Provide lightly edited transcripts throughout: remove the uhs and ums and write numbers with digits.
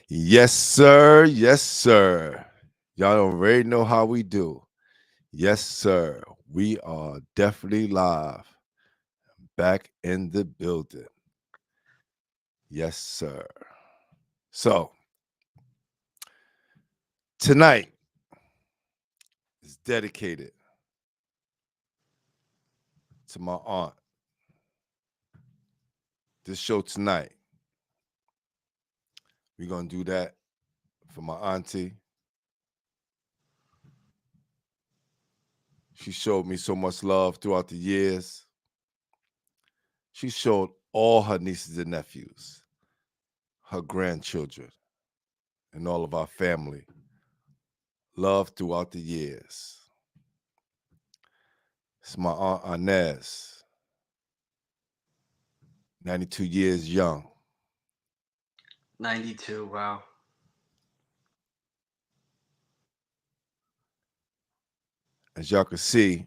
Yes, sir. Yes, sir. Y'all already know how we do. Yes, sir. We are definitely live. Back in the building. Yes, sir. So, tonight is dedicated to my aunt. This show tonight, we're going to do that for my auntie. She showed me so much love throughout the years. She showed all her nieces and nephews, her grandchildren, and all of our family love throughout the years. It's my aunt Inez, 92 years young. 92. Wow. As y'all can see,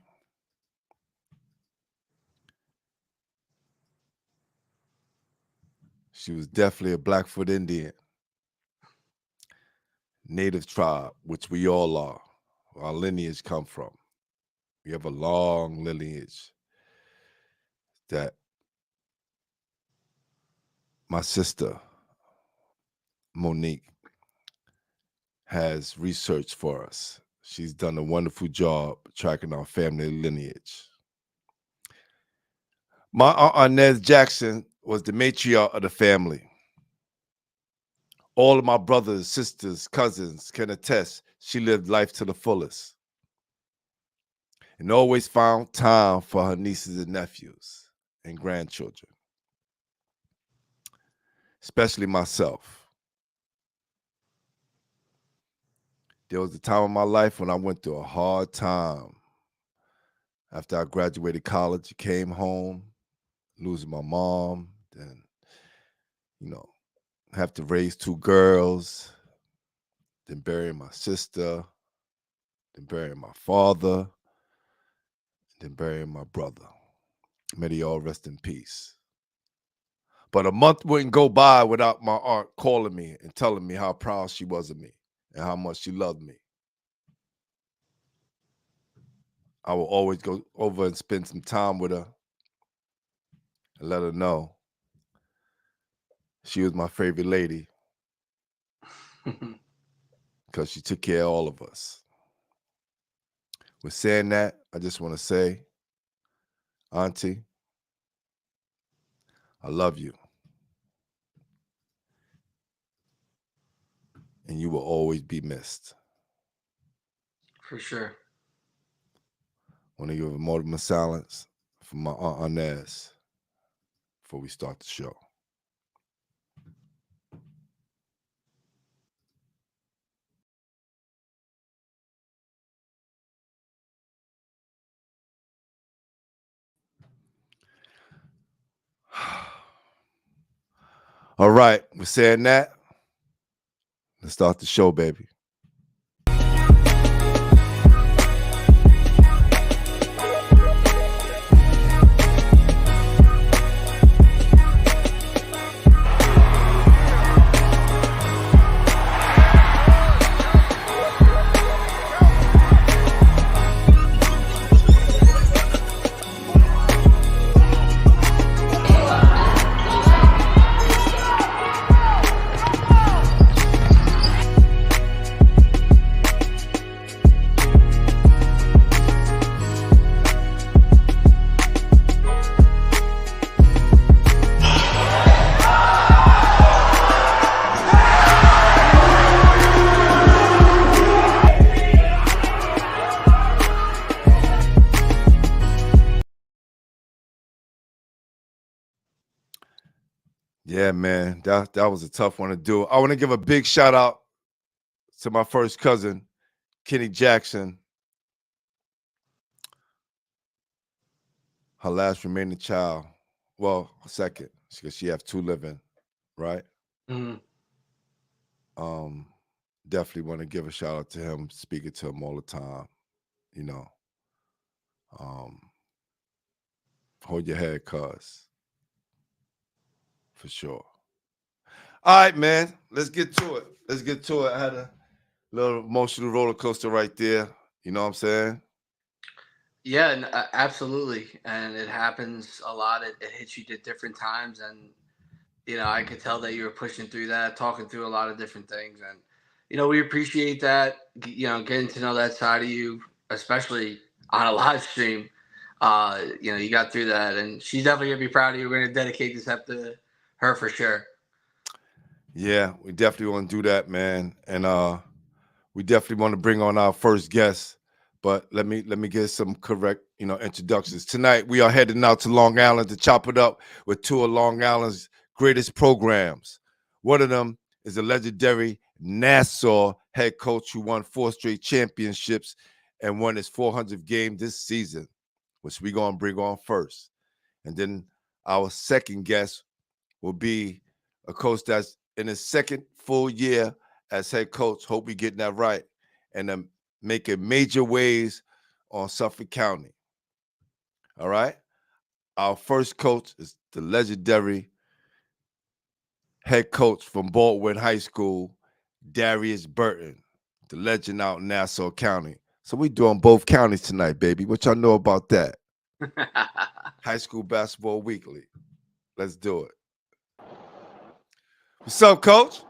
she was definitely a Blackfoot Indian, native tribe, which we all are. Our lineage come from. We have a long lineage that my sister Monique has researched for us. She's done a wonderful job tracking our family lineage. My aunt Inez Jackson was the matriarch of the family. All of my brothers, sisters, cousins can attest she lived life to the fullest and always found time for her nieces and nephews and grandchildren, especially myself. There was a time in my life when I went through a hard time. After I graduated college, came home, losing my mom, then, you know, have to raise two girls, then bury my sister, then bury my father, then bury my brother. May they all rest in peace. But a month wouldn't go by without my aunt calling me and telling me how proud she was of me and how much she loved me. I will always go over and spend some time with her and let her know she was my favorite lady because she took care of all of us. With saying that, I just want to say, Auntie, I love you. And you will always be missed. For sure. I want to give a moment of silence for my Aunt Inez before we start the show. All right, with saying that, let's start the show, baby. Yeah, man, that was a tough one to do. I want to give a big shout out to my first cousin, Kenny Jackson, her last remaining child. Well, second, because she have two living, right? Mhm. Um, Definitely want to give a shout out to him, speaking to him all the time. You know, um, hold your head, cuz, for sure. All right, man. Let's get to it. Let's get to it. I had a little emotional roller coaster right there. You know what I'm saying? Yeah, absolutely. And it happens a lot. It hits you at different times. And, I could tell that you were pushing through that, talking through a lot of different things. And, we appreciate that, getting to know that side of you, especially on a live stream. You got through that. And she's definitely going to be proud of you. We're going to dedicate this up to her for sure. Yeah, we definitely want to do that, man. And we definitely want to bring on our first guest. But let me get some correct, introductions. Tonight we are heading out to Long Island to chop it up with two of Long Island's greatest programs. One of them is the legendary Nassau head coach who won 4 straight championships and won his 400th game this season, which we're gonna bring on first. And then our second guest will be a coach that's in his second full year as head coach. Hope we getting that right. And making major waves on Suffolk County. All right. Our first coach is the legendary head coach from Baldwin High School, Darius Burton, the legend out in Nassau County. So we doing both counties tonight, baby. What y'all know about that? High School Basketball Weekly. Let's do it. What's up, coach?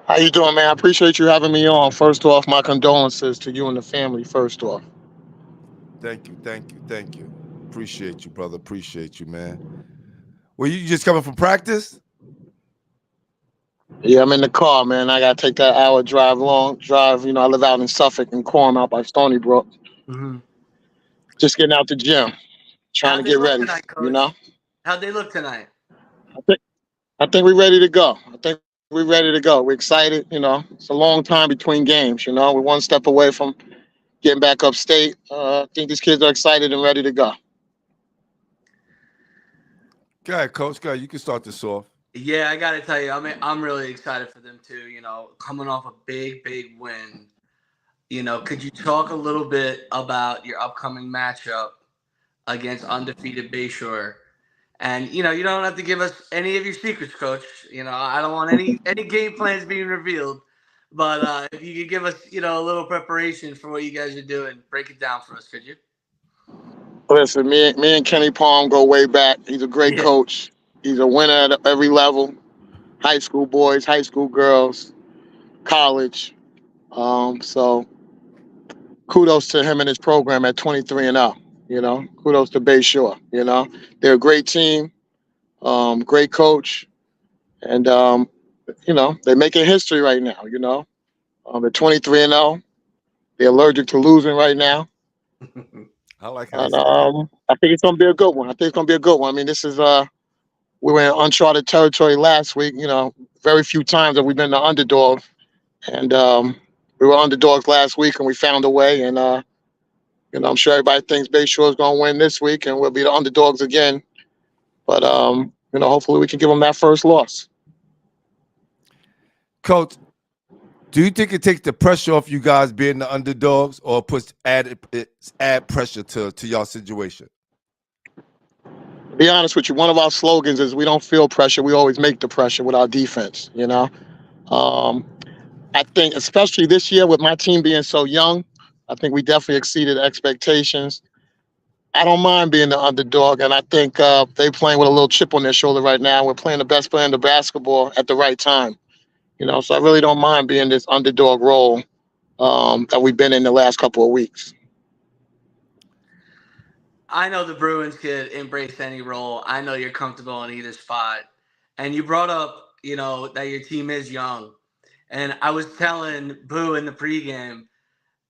How you doing, man? I appreciate you having me on. First off, my condolences to you and the family. First off, Thank you, thank you, thank you. Appreciate you, brother. Appreciate you, man. Well, you just coming from practice? yeah, I'm in the car, man. I gotta take that hour drive, long drive. I live out in Suffolk and Quorn, out by Stony Brook. Hmm. Just getting out the gym, trying to How'd they get look ready. tonight, You Coach? know, How'd they look tonight? I think I think we're ready to go. I think we're ready to go. We're excited. It's a long time between games. We're one step away from getting back upstate. I think these kids are excited and ready to go. Go ahead, coach. Go ahead. You can start this off. Yeah, I got to tell you, I'm really excited for them too. Coming off a big win. Could you talk a little bit about your upcoming matchup against undefeated Bayshore? And you don't have to give us any of your secrets, Coach. I don't want any game plans being revealed. But if you could give us, a little preparation for what you guys are doing, break it down for us, could you? Listen, me and Kenny Palm go way back. He's a great Yeah. coach. He's a winner at every level. High school boys, high school girls, college. So kudos to him and his program at 23 and 0. Kudos to Bayshore. They're a great team, great coach, and they're making history right now. They're 23 and 0. They're allergic to losing right now. I like how you And say that. I think it's gonna be a good one. I think it's gonna be a good one. I mean, this is we were in uncharted territory last week. Very few times have we been the underdog, and we were underdogs last week, and we found a way. And I'm sure everybody thinks Bayshore is going to win this week, and we'll be the underdogs again. But hopefully we can give them that first loss. Coach, do you think it takes the pressure off you guys being the underdogs or puts add pressure to y'all situation? To be honest with you, one of our slogans is we don't feel pressure, we always make the pressure with our defense. Um, I think, especially this year with my team being so young, I think we definitely exceeded expectations. I don't mind being the underdog, and I think they playing with a little chip on their shoulder right now. We're playing the best player in the basketball at the right time. So I really don't mind being this underdog role that we've been in the last couple of weeks. I know the Bruins could embrace any role. I know you're comfortable in either spot. And you brought up, that your team is young. And I was telling Boo in the pregame,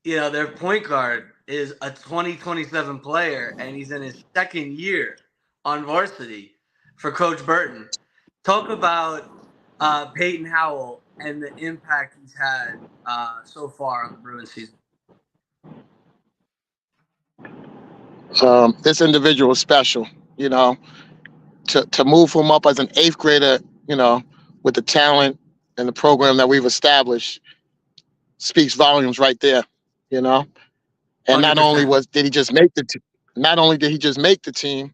their point guard is a 2027 player, and he's in his second year on varsity for Coach Burton. Talk about Peyton Howell and the impact he's had so far on the Bruins season. This individual is special. You know, to move him up as an eighth grader, with the talent and the program that we've established, speaks volumes right there. You know, and not only 100%. was did he just make the, not only did he just make the team,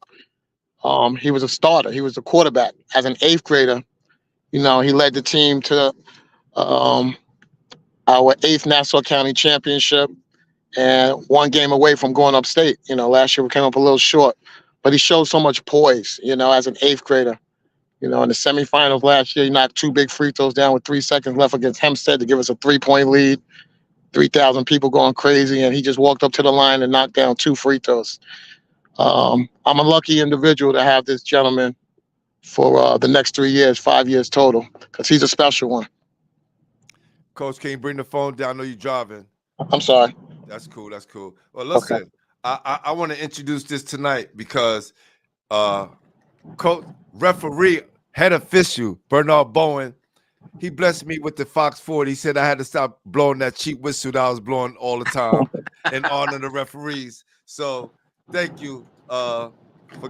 He was a starter. He was a quarterback. As an eighth grader, he led the team to um, our eighth Nassau County championship and one game away from going upstate. Last year we came up a little short, but he showed so much poise, as an eighth grader. In the semifinals last year, he knocked two big free throws down with 3 seconds left against Hempstead to give us a 3-point lead. 3,000 people going crazy, and he just walked up to the line and knocked down two free throws. I'm a lucky individual to have this gentleman for the next 3 years, 5 years total, because he's a special one. Coach, can you bring the phone down? I know you're driving. I'm sorry. That's cool. That's cool. Well, listen, okay. I want to introduce this tonight because coach, referee, head official, Bernard Bowen, he blessed me with the Fox 40. He said I had to stop blowing that cheap whistle that I was blowing all the time in honor of the referees. So thank you for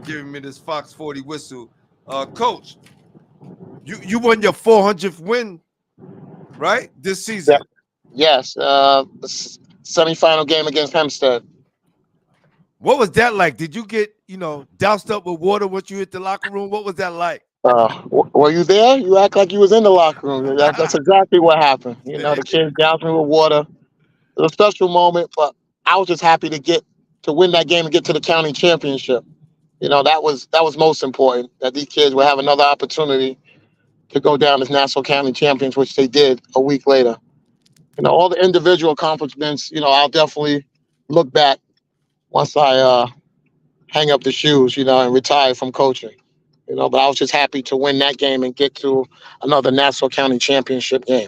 giving me this Fox 40 whistle. Coach, you won your 400th win, right, this season? Yeah. Yes, the semifinal game against Hempstead. What was that like? Did you get, doused up with water once you hit the locker room? What was that like? Were you there? You act like you was in the locker room. That's exactly what happened. The kids doused me with water. It was a special moment, but I was just happy to win that game and get to the county championship. That was most important, that these kids would have another opportunity to go down as Nassau County champions, which they did a week later. All the individual accomplishments, I'll definitely look back once I hang up the shoes, and retire from coaching. But I was just happy to win that game and get to another Nassau County championship game.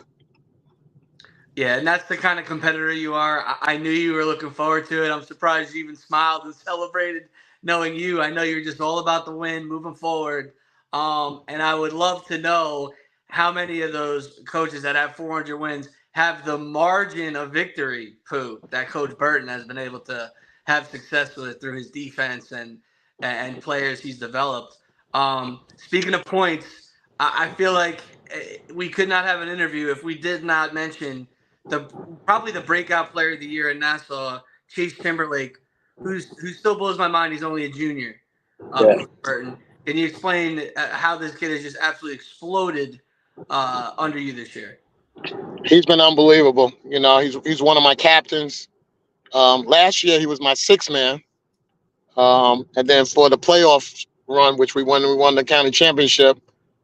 Yeah, and that's the kind of competitor you are. I knew you were looking forward to it. I'm surprised you even smiled and celebrated knowing you. I know you're just all about the win, moving forward. And I would love to know how many of those coaches that have 400 wins have the margin of victory, Pooh, that Coach Burton has been able to have success with through his defense and players he's developed. Speaking of points, I feel like we could not have an interview if we did not mention probably the breakout player of the year in Nassau, Chase Timberlake, who still blows my mind. He's only a junior. Burton, can you explain how this kid has just absolutely exploded under you this year? He's been unbelievable. He's one of my captains. Last year he was my sixth man, and then for the playoff run, which we won the county championship,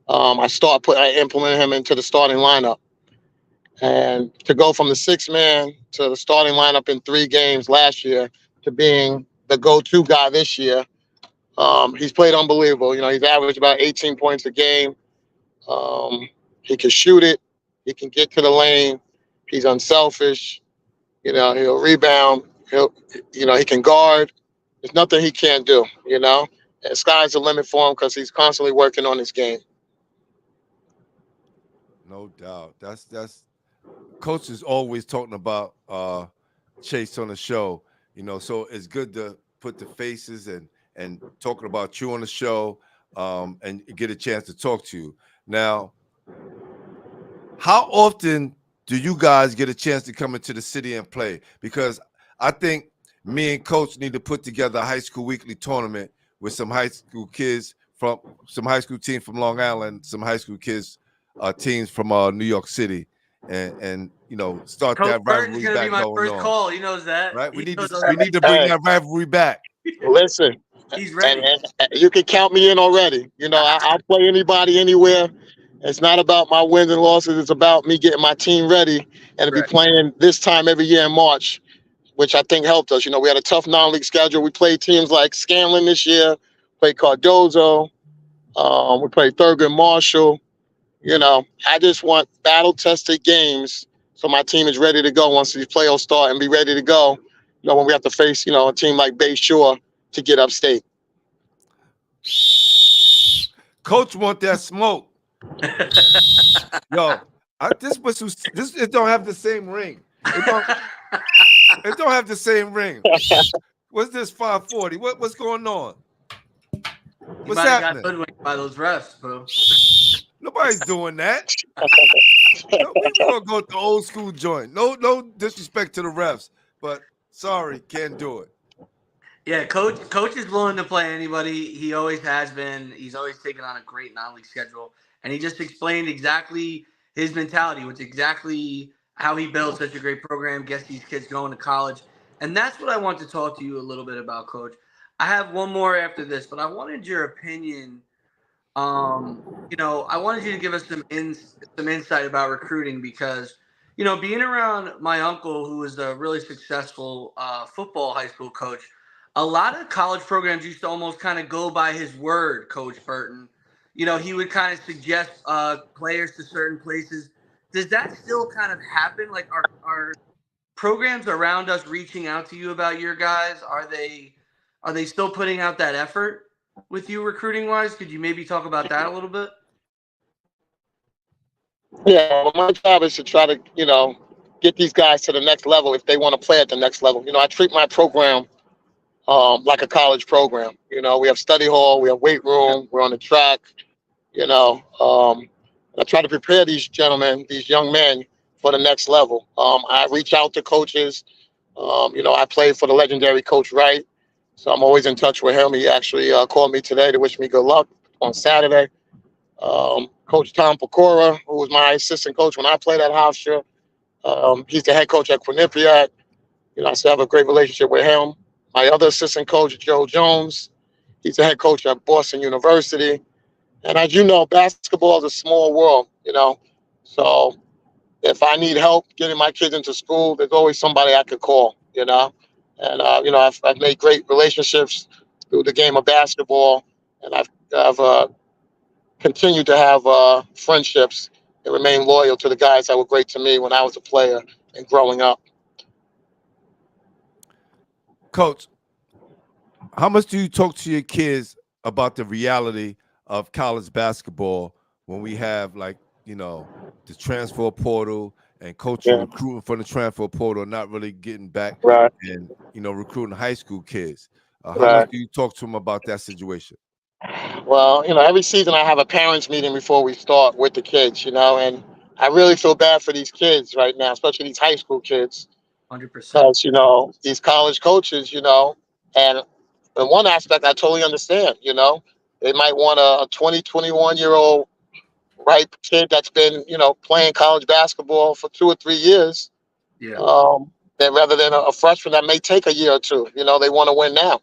I implemented him into the starting lineup. And to go from the sixth man to the starting lineup in 3 games last year to being the go-to guy this year, he's played unbelievable. He's averaged about 18 points a game. He can shoot it. He can get to the lane. He's unselfish. He'll rebound. He can guard. There's nothing he can't do, And sky's the limit for him because he's constantly working on his game. No doubt. That's Coach is always talking about Chase on the show, so it's good to put the faces and talking about you on the show and get a chance to talk to you. Now, how often do you guys get a chance to come into the city and play? Because I think me and Coach need to put together a high school weekly tournament with some high school kids from some high school teams from Long Island, some high school kids teams from New York City, and start Coach that rivalry Burton's back gonna be my going first on. call. He knows that. Right? We need to bring that rivalry back. Listen, he's ready. And you can count me in already. I'll play anybody anywhere. It's not about my wins and losses. It's about me getting my team ready and to be playing this time every year in March, which I think helped us. We had a tough non-league schedule. We played teams like Scanlon this year, played Cardozo, we played Thurgood Marshall. I just want battle-tested games so my team is ready to go once these playoffs start and be ready to go, when we have to face, a team like Bay Shore to get upstate. Coach want that smoke. Yo, it don't have the same ring. It don't have the same ring. What's this 540? What's going on? What's happening? Got hoodwinked by those refs, bro. Nobody's doing that. We're gonna go to the old school joint. No disrespect to the refs, but sorry, can't do it. Yeah, coach is willing to play anybody. He always has been. He's always taken on a great non-league schedule, and he just explained exactly his mentality, which exactly how he built such a great program, gets these kids going to college, and that's what I want to talk to you a little bit about, Coach. I have one more after this, but I wanted your opinion. I wanted you to give us some insight about recruiting because, being around my uncle who was a really successful football high school coach, a lot of college programs used to almost kind of go by his word, Coach Burton. He would kind of suggest players to certain places. Does that still kind of happen? Like, are programs around us reaching out to you about your guys? Are they still putting out that effort with you recruiting wise? Could you maybe talk about that a little bit? Yeah, well, my job is to try to, get these guys to the next level if they want to play at the next level. I treat my program like a college program. We have study hall, we have weight Yeah. room, we're on the track. You know, um, I try to prepare these gentlemen, these young men, for the next level. I reach out to coaches. I played for the legendary Coach Wright, so I'm always in touch with him. He actually called me today to wish me good luck on Saturday. Coach Tom Pecora, who was my assistant coach when I played at Hofstra, he's the head coach at Quinnipiac. I still have a great relationship with him. My other assistant coach, Joe Jones, he's the head coach at Boston University. And as you know, basketball is a small world, So if I need help getting my kids into school, there's always somebody I could call. And, I've made great relationships through the game of basketball. And I've continued to have friendships and remain loyal to the guys that were great to me when I was a player and growing up. Coach, how much do you talk to your kids about the reality of college basketball when we have the transfer portal and coaches Yeah, recruiting from the transfer portal, not really getting back right, and recruiting high school kids? How much right. do you talk to them about that situation? Well, every season I have a parents meeting before we start with the kids, and I really feel bad for these kids right now, especially these high school kids, 100%. because these college coaches, and in one aspect I totally understand. They might want a 20, 21-year old ripe kid that's been playing college basketball for 2 or 3 years, Yeah. um, that rather than a freshman that may take a year or two. They want to win now.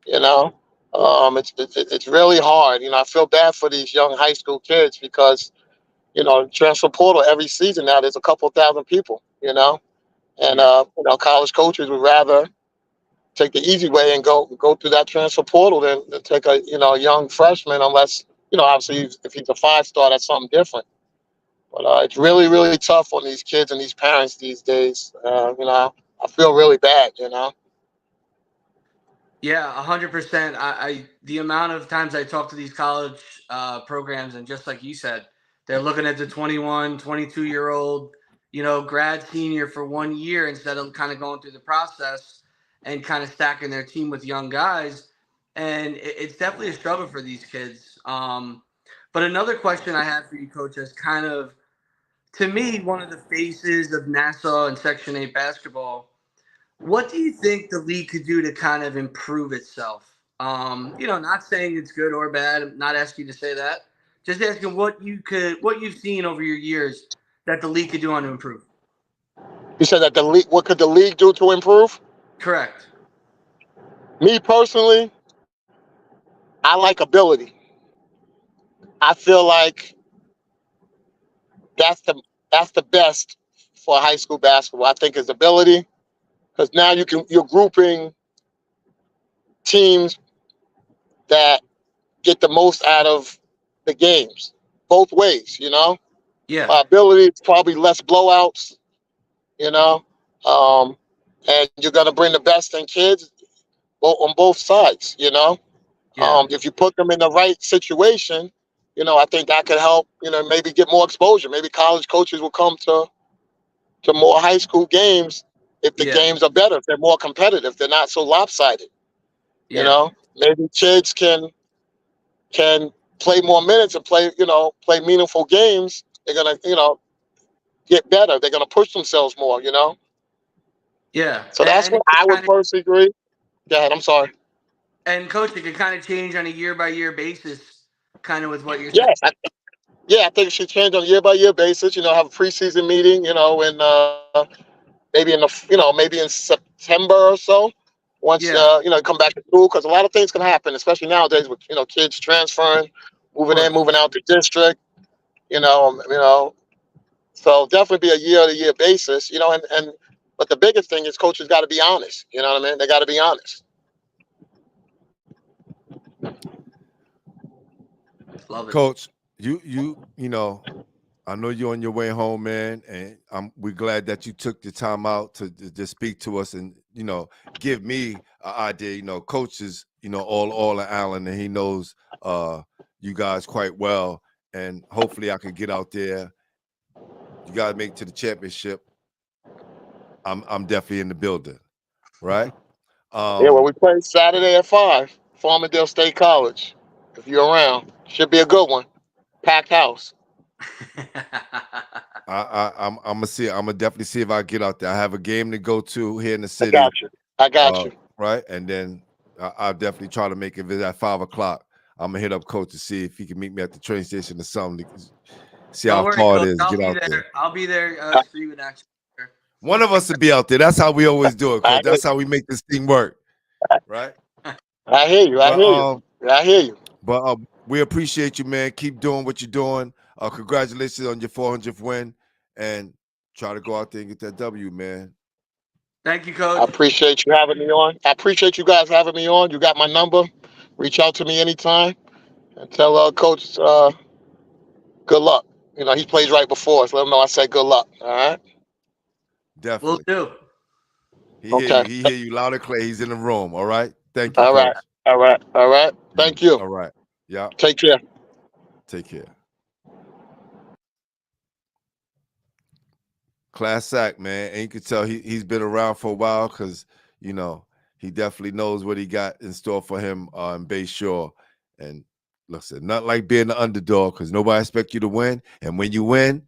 You know, it's really hard. I feel bad for these young high school kids because transfer portal every season now there's a couple thousand people. And Yeah. college coaches would rather take the easy way and go through that transfer portal than take a young freshman, unless obviously if he's a 5 star, that's something different. But it's really really tough on these kids and these parents these days. I feel really bad. Yeah, 100%. The amount of times I talk to these college programs, and just like you said, they're looking at the 21, 22-year old, grad senior for 1 year instead of kind of going through the process and kind of stacking their team with young guys. And it's definitely a struggle for these kids. But another question I have for you, Coach, is kind of, to me, one of the faces of Nassau and Section 8 basketball. What do you think the league could do to kind of improve itself? Not saying it's good or bad. I'm not asking you to say that. Just asking what you've seen over your years that the league could do on to improve. You said that the league. What could the league do to improve? Correct. Me personally, I like ability. I feel like that's the that's the best for high school basketball. I think is ability, because now you're grouping teams that get the most out of the games both ways. Yeah. Ability is probably less blowouts. You know, um, and you're gonna bring the best in kids on both sides. Yeah. If you put them in the right situation, I think that could help. Maybe get more exposure. Maybe college coaches will come to more high school games if the Yeah. games are better, if they're more competitive, they're not so lopsided. Yeah. Maybe kids can play more minutes and play meaningful games. They're gonna get better. They're gonna push themselves more. Yeah. So that's And what it could I would kind of personally agree. Go ahead. I'm sorry. And coach, it could kind of change on a year by year basis, kind of with what you're saying. Yes, I think it should change on a year by year basis. Have a preseason meeting. In maybe maybe in September or so. Once Yeah, come back to school, because a lot of things can happen, especially nowadays with kids transferring, of moving in, course. moving out the district. So definitely be a year to year basis. And but the biggest thing is coaches got to be honest. You know what I mean? They got to be honest. Love it. Coach, I know you're on your way home, man, and we're glad that you took the time out to just speak to us and give me an idea. Coach is all in Allen, and he knows you guys quite well, and hopefully I can get out there. You guys make it to the championship. I'm definitely in the building, right? Yeah, well, Um, we play Saturday at 5, Farmingdale State College. If you're around, should be a good one. Packed house. I'm gonna see. I'm gonna definitely see if I get out there. I have a game to go to here in the I got city. you. I got you. Right, and then I'll definitely try to make it. If it's at 5 o'clock, I'm gonna hit up coach to see if he can meet me at the train station or something. See Don't how worry, far it coach. is. I'll Get be out there. there. I'll be there screaming at you. One of us will be out there. That's how we always do it, I, coach. That's how we make this thing work, right? I hear you. I But hear you. I hear you. we appreciate you, man. Keep doing what you're doing. Congratulations on your 400th win, and try to go out there and get that W, man. Thank you, I coach. appreciate you having me on. I appreciate you guys having me on. You got my number. Reach out to me anytime and tell Coach good luck. He plays right before us. Let him know I said good luck. All right. We'll Definitely. do. He hear Okay. you. He hear you loud and clear. He's in the room. All right. Thank you, All right. coach. All right. All right. Thank you. All right. Yeah. Take care. Take care. Class act, man. And you can tell he's been around for a while because, he definitely knows what he got in store for him in Bayshore. And listen, not like being the underdog because nobody expects you to win. And when you win,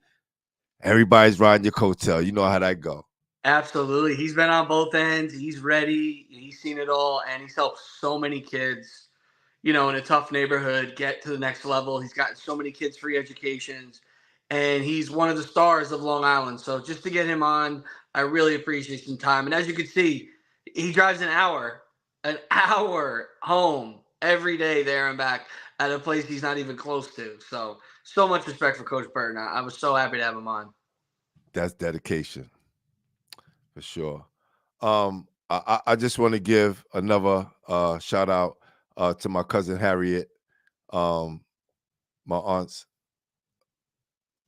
everybody's riding your coattail. You know how that go. Absolutely. He's been on both ends. He's ready. He's seen it all. And he's helped so many kids, in a tough neighborhood get to the next level. He's gotten so many kids free educations. And he's one of the stars of Long Island. So just to get him on, I really appreciate some time. And as you can see, he drives an hour home every day there and back at a place he's not even close to. So much respect for Coach Burton. I was so happy to have him on. That's dedication for sure. I just want to give another shout out to my cousin Harriet, my aunt's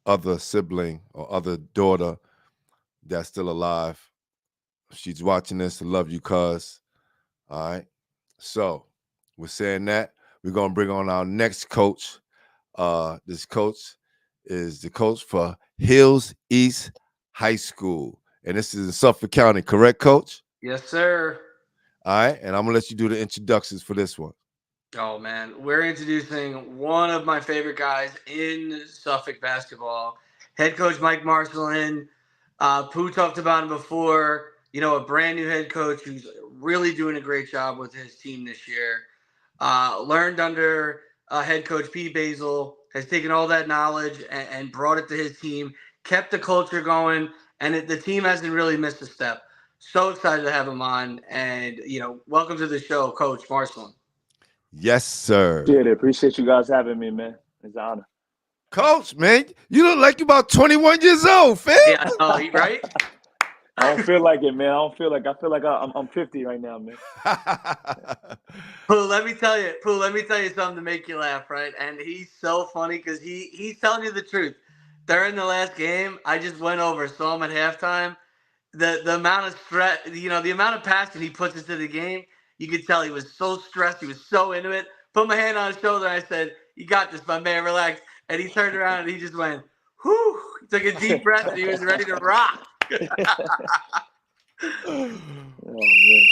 other sibling or other daughter that's still alive. She's watching this. I love you, cuz. All right. So, we're saying that we're gonna bring on our next coach. This coach is the coach for Hillseast High School, and this is in Suffolk County. Correct, Coach? Yes, sir. All right, and I'm gonna let you do the introductions for this one. Oh man, we're introducing one of my favorite guys in Suffolk basketball, head coach Mike Marcelin. Pooh talked about him before. A brand new head coach who's really doing a great job with his team this year. Learned under head coach Pete Basil, has taken all that knowledge and brought it to his team, kept the culture going, and the team hasn't really missed a step. So excited to have him on, and welcome to the show, Coach Marcelin. Yes, sir. Appreciate it. Appreciate you guys having me, man. It's an honor. Coach, man, you look like you're about 21 years old, fam. Yeah, I know, right? I don't feel like it, man. I feel like I'm 50 right now, man. Pooh, let me tell you something to make you laugh, right? And he's so funny because he's telling you the truth. During the last game, I just went over, saw him at halftime. The amount of stress, the amount of passion he puts into the game, you could tell he was so stressed. He was so into it. Put my hand on his shoulder. I said, "You got this, my man. Relax." And he turned around and he just went, "Whew." He took a deep breath and he was ready to rock. Oh man.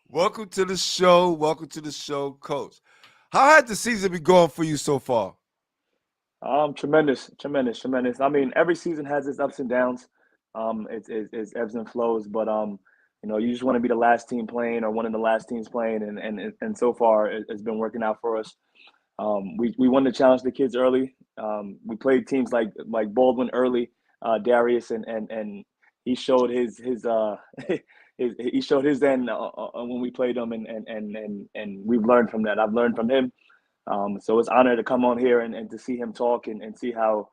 Welcome to the show. Welcome to the show, Coach. How had the season been going for you so far? Tremendous. I mean, every season has its ups and downs. It's ebbs and flows, but You just want to be the last team playing or one of the last teams playing, and so far it's been working out for us. We wanted to challenge the kids early. We played teams like Baldwin early, Darius, and he showed he showed his end when we played him, and we've learned from that. I've learned from him. So it's an honor to come on here and to see him talk and see how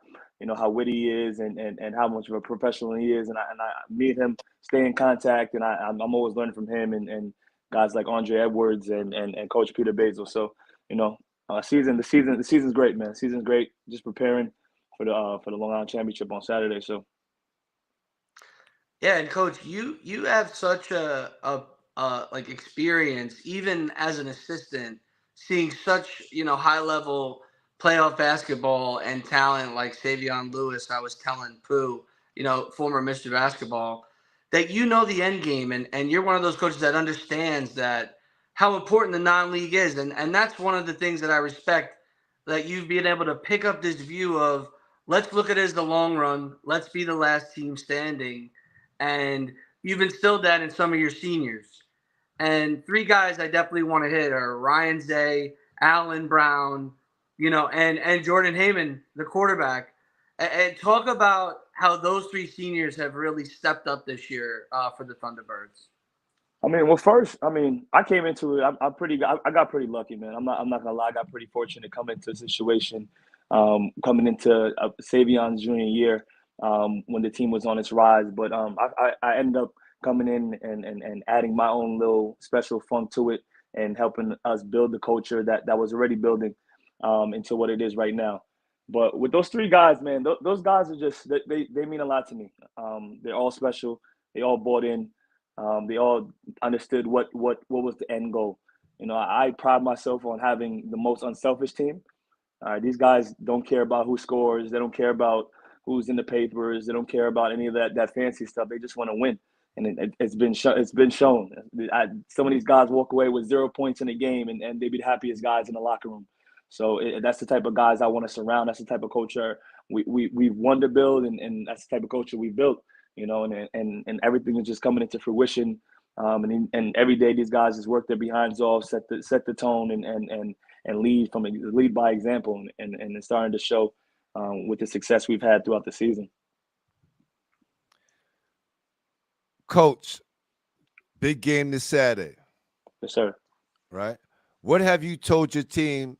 how witty he is and how much of a professional he is. And I me and him stay in contact, and I'm always learning from him and guys like Andre Edwards and Coach Peter Basil. So the season's great, man. The season's great. Just preparing for the Long Island Championship on Saturday. So Yeah, and Coach, you have such a like experience, even as an assistant, seeing such high level playoff basketball and talent like Savion Lewis. I was telling Pooh, former Mr. Basketball, that the end game, and you're one of those coaches that understands that how important the non-league is, and that's one of the things that I respect, that you've been able to pick up this view of let's look at it as the long run, let's be the last team standing, and you've instilled that in some of your seniors. And three guys I definitely want to hit are Ryan Zay, Alan Brown, and Jordan Heyman, the quarterback. And talk about how those three seniors have really stepped up this year for the Thunderbirds. I mean, well, first, I came into it. I got pretty lucky, man. I'm not gonna lie. I got pretty fortunate coming into a situation, coming into Savion's junior year, when the team was on its rise. But I ended up coming in and adding my own little special funk to it and helping us build the culture that was already building into what it is right now. But with those three guys, man, those guys are just they mean a lot to me. They're all special. They all bought in. They all understood what was the end goal. I pride myself on having the most unselfish team. These guys don't care about who scores. They don't care about who's in the papers. They don't care about any of that fancy stuff. They just want to win, and it's been shown. Some of these guys walk away with 0 points in a game, and they be the happiest guys in the locker room. So that's the type of guys I want to surround. That's the type of culture we've wanted to build, and that's the type of culture we built. And everything is just coming into fruition. And every day these guys just work their behinds off, set the tone, and lead by example, and it's starting to show with the success we've had throughout the season. Coach, big game this Saturday. Yes, sir. Right? What have you told your team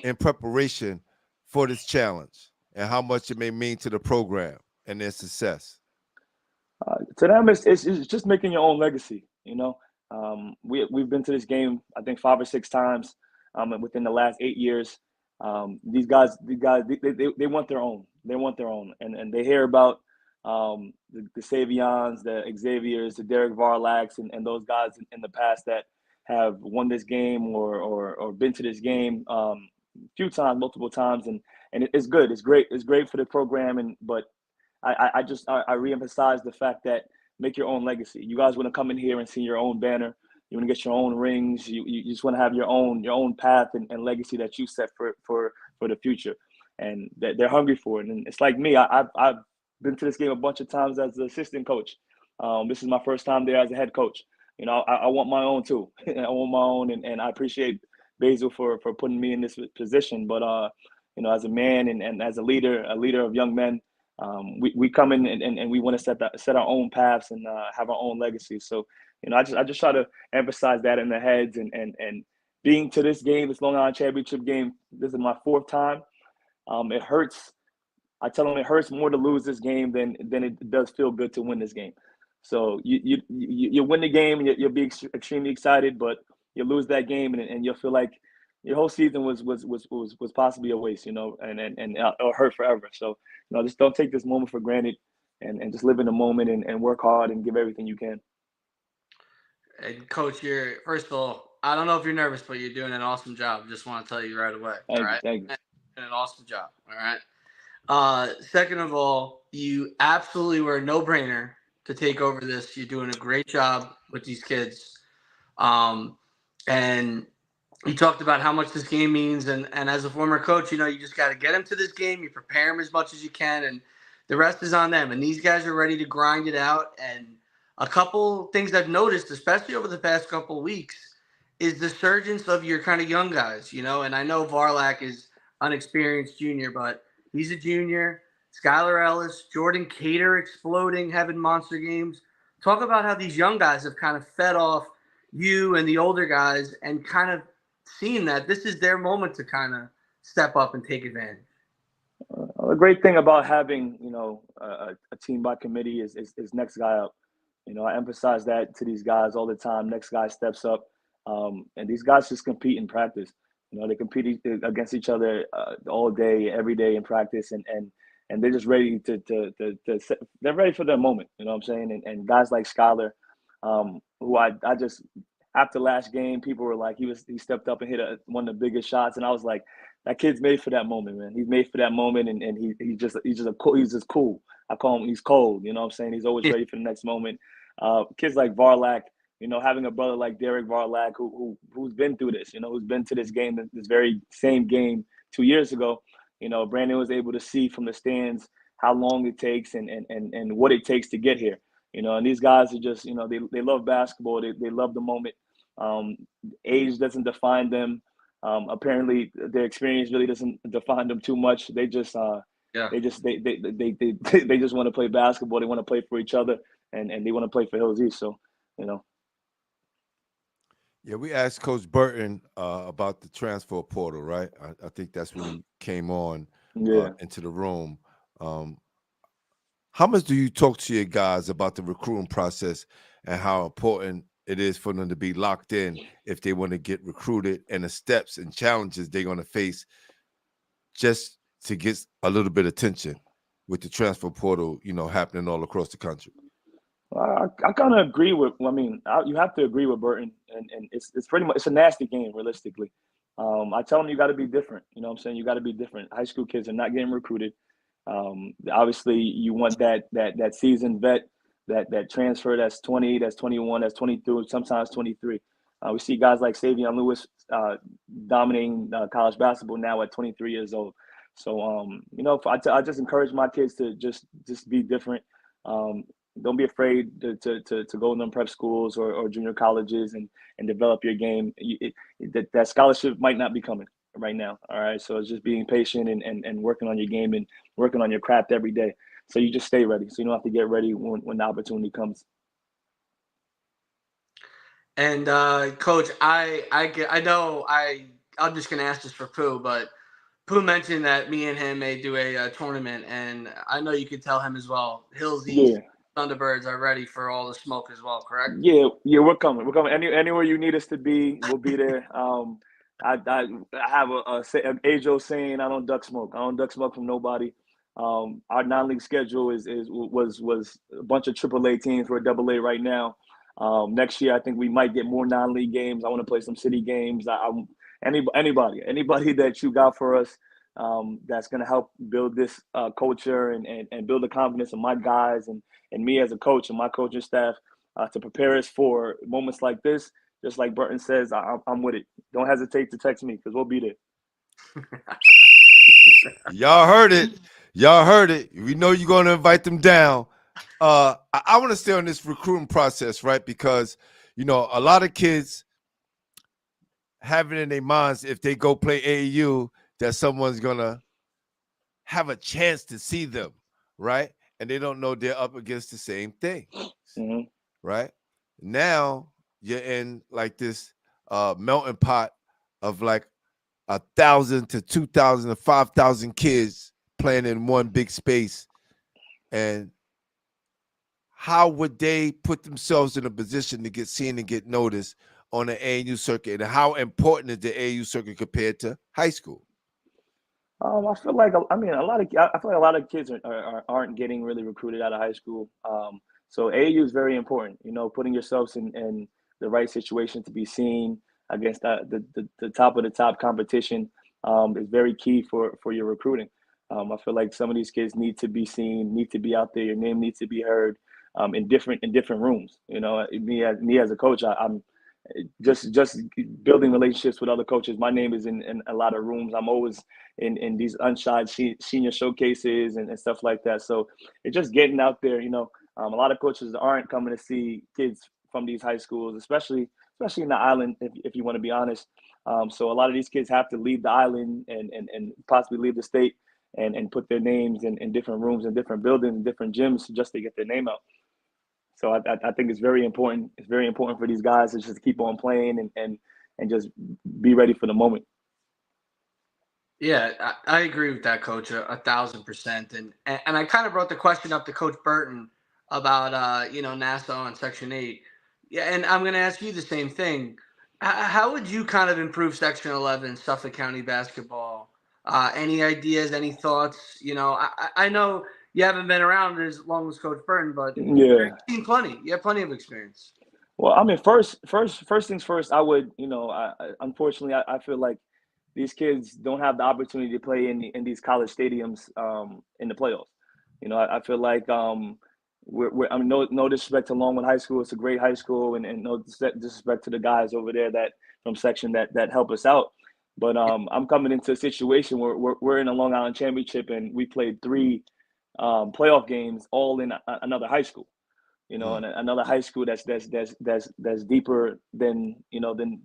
in preparation for this challenge, and how much it may mean to the program and their success? To them, it's just making your own legacy. We've been to this game, I think 5 or 6 times within the last 8 years. These guys, they want their own. They want their own, and they hear about the Savions, the Xaviers, the Derek Varlax, and those guys in the past that have won this game or been to this game a few times, multiple times, and it's good. It's great. It's great for the program, but I reemphasize the fact that make your own legacy. You guys want to come in here and see your own banner. You want to get your own rings. You just want to have your own path and legacy that you set for the future, and that they're hungry for it. And it's like me. I've been to this game a bunch of times as the assistant coach. This is my first time there as a head coach. I want my own too. I want my own, and I appreciate Basil for putting me in this position. But as a man and as a leader of young men. We come in and we want to set our own paths and have our own legacy. So, I just try to emphasize that in their heads and being to this game, this Long Island Championship game. This is my 4th time. It hurts. I tell them it hurts more to lose this game than it does feel good to win this game. So you win the game and you'll be extremely excited, but you lose that game and you'll feel like your whole season was possibly a waste, and it'll hurt forever. So, just don't take this moment for granted and just live in the moment and work hard and give everything you can. And Coach, first of all, I don't know if you're nervous, but you're doing an awesome job. Just want to tell you right away. Thank you. Doing an awesome job. All right. Second of all, you absolutely were a no-brainer to take over this. You're doing a great job with these kids. And you talked about how much this game means, and as a former coach, you just got to get them to this game. You prepare them as much as you can, and the rest is on them. And these guys are ready to grind it out. And a couple things I've noticed, especially over the past couple weeks, is the surgence of your kind of young guys, and I know Varlak is unexperienced junior, but he's a junior. Skylar Ellis, Jordan Cater exploding, having monster games. Talk about how these young guys have kind of fed off you and the older guys and kind of seen that this is their moment to kind of step up and take advantage. The great thing about having, a team by committee is next guy up. I emphasize that to these guys all the time. Next guy steps up, and these guys just compete in practice. They compete against each other all day, every day in practice, and they're just ready they're ready for their moment. You know what I'm saying? And guys like Skylar, who I just after last game, people were like, he stepped up and hit one of the biggest shots, and I was like, that kid's made for that moment, man. He's made for that moment, and he's just cool. I call him, he's cold. You know what I'm saying? He's always ready for the next moment. Kids like Varlak, having a brother like Derek Varlak who's been through this, who's been to this game, this very same game 2 years ago. Brandon was able to see from the stands how long it takes and what it takes to get here. And these guys are just, they love basketball. They love the moment. Age doesn't define them. Apparently their experience really doesn't define them too much. They just they just want to play basketball. They want to play for each other, and they want to play for Hillseast. So, Yeah, we asked Coach Burton about the transfer portal, right? I think that's when he came on into the room. How much do you talk to your guys about the recruiting process and how important it is for them to be locked in if they want to get recruited, and the steps and challenges they're going to face just to get a little bit of attention with the transfer portal, happening all across the country? I kind of agree with. You have to agree with Burton, and it's pretty much, it's a nasty game realistically. I tell them you got to be different. You know what I'm saying? You got to be different. High school kids are not getting recruited. Obviously, you want that seasoned vet, that transfer that's 20, that's 21, that's 22, sometimes 23. We see guys like Savion Lewis dominating college basketball now at 23 years old. So, I just encourage my kids to just be different. Don't be afraid to go in them prep schools or junior colleges and develop your game. That scholarship might not be coming right now. All right. So it's just being patient and working on your game and working on your craft every day. So you just stay ready. So you don't have to get ready when the opportunity comes. And Coach, I know I'm just gonna ask this for Pooh, but Pooh mentioned that me and him may do a tournament, and I know you could tell him as well. Hillseast Thunderbirds are ready for all the smoke as well, correct? Yeah, we're coming. We're coming. Anywhere you need us to be, we'll be there. I have an age-old saying: I don't duck smoke. I don't duck smoke from nobody. Our non-league schedule was a bunch of AAA teams. We're AA right now. Next year, I think we might get more non-league games. I want to play some city games. Anybody that you got for us, that's going to help build this culture and build the confidence of my guys and me as a coach and my coaching staff to prepare us for moments like this. Just like Burton says, I'm with it. Don't hesitate to text me because we'll be there. Y'all heard it. Y'all heard it. We know you're going to invite them down. I want to stay on this recruiting process, right? Because, a lot of kids have it in their minds if they go play AAU that someone's going to have a chance to see them, right? And they don't know they're up against the same thing, right? Now you're in like this melting pot of like 1,000 to 2,000 to 5,000 kids playing in one big space. And how would they put themselves in a position to get seen and get noticed on the AAU circuit? And how important is the AAU circuit compared to high school? I feel like a lot of kids aren't getting really recruited out of high school. So AAU is very important. Putting yourselves in the right situation to be seen against the top of the top competition is very key for your recruiting. I feel like some of these kids need to be seen, need to be out there. Your name needs to be heard in different rooms. Me as a coach, I'm just building relationships with other coaches. My name is in a lot of rooms. I'm always in these unshot senior showcases and stuff like that. So it's just getting out there. A lot of coaches aren't coming to see kids from these high schools, especially in the island, if you want to be honest. So a lot of these kids have to leave the island and possibly leave the state and put their names in different rooms and different buildings and different gyms just to get their name out. So I think it's very important. It's very important for these guys to just keep on playing and just be ready for the moment. Yeah, I agree with that, Coach, 1,000%. And I kind of brought the question up to Coach Burton about Nassau and Section 8. Yeah, and I'm going to ask you the same thing. How would you kind of improve Section 11 Suffolk County basketball? Any ideas? Any thoughts? I know you haven't been around as long as Coach Burton, but Yeah. you've seen plenty. You have plenty of experience. Well, I mean, first things first. I would, unfortunately, I feel like these kids don't have the opportunity to play in these college stadiums in the playoffs. I feel like I mean, no disrespect to Longwood High School. It's a great high school, and no disrespect to the guys over there that from section that help us out. But I'm coming into a situation where we're in a Long Island championship, and we played 3 playoff games all in another high school. And another high school that's deeper than than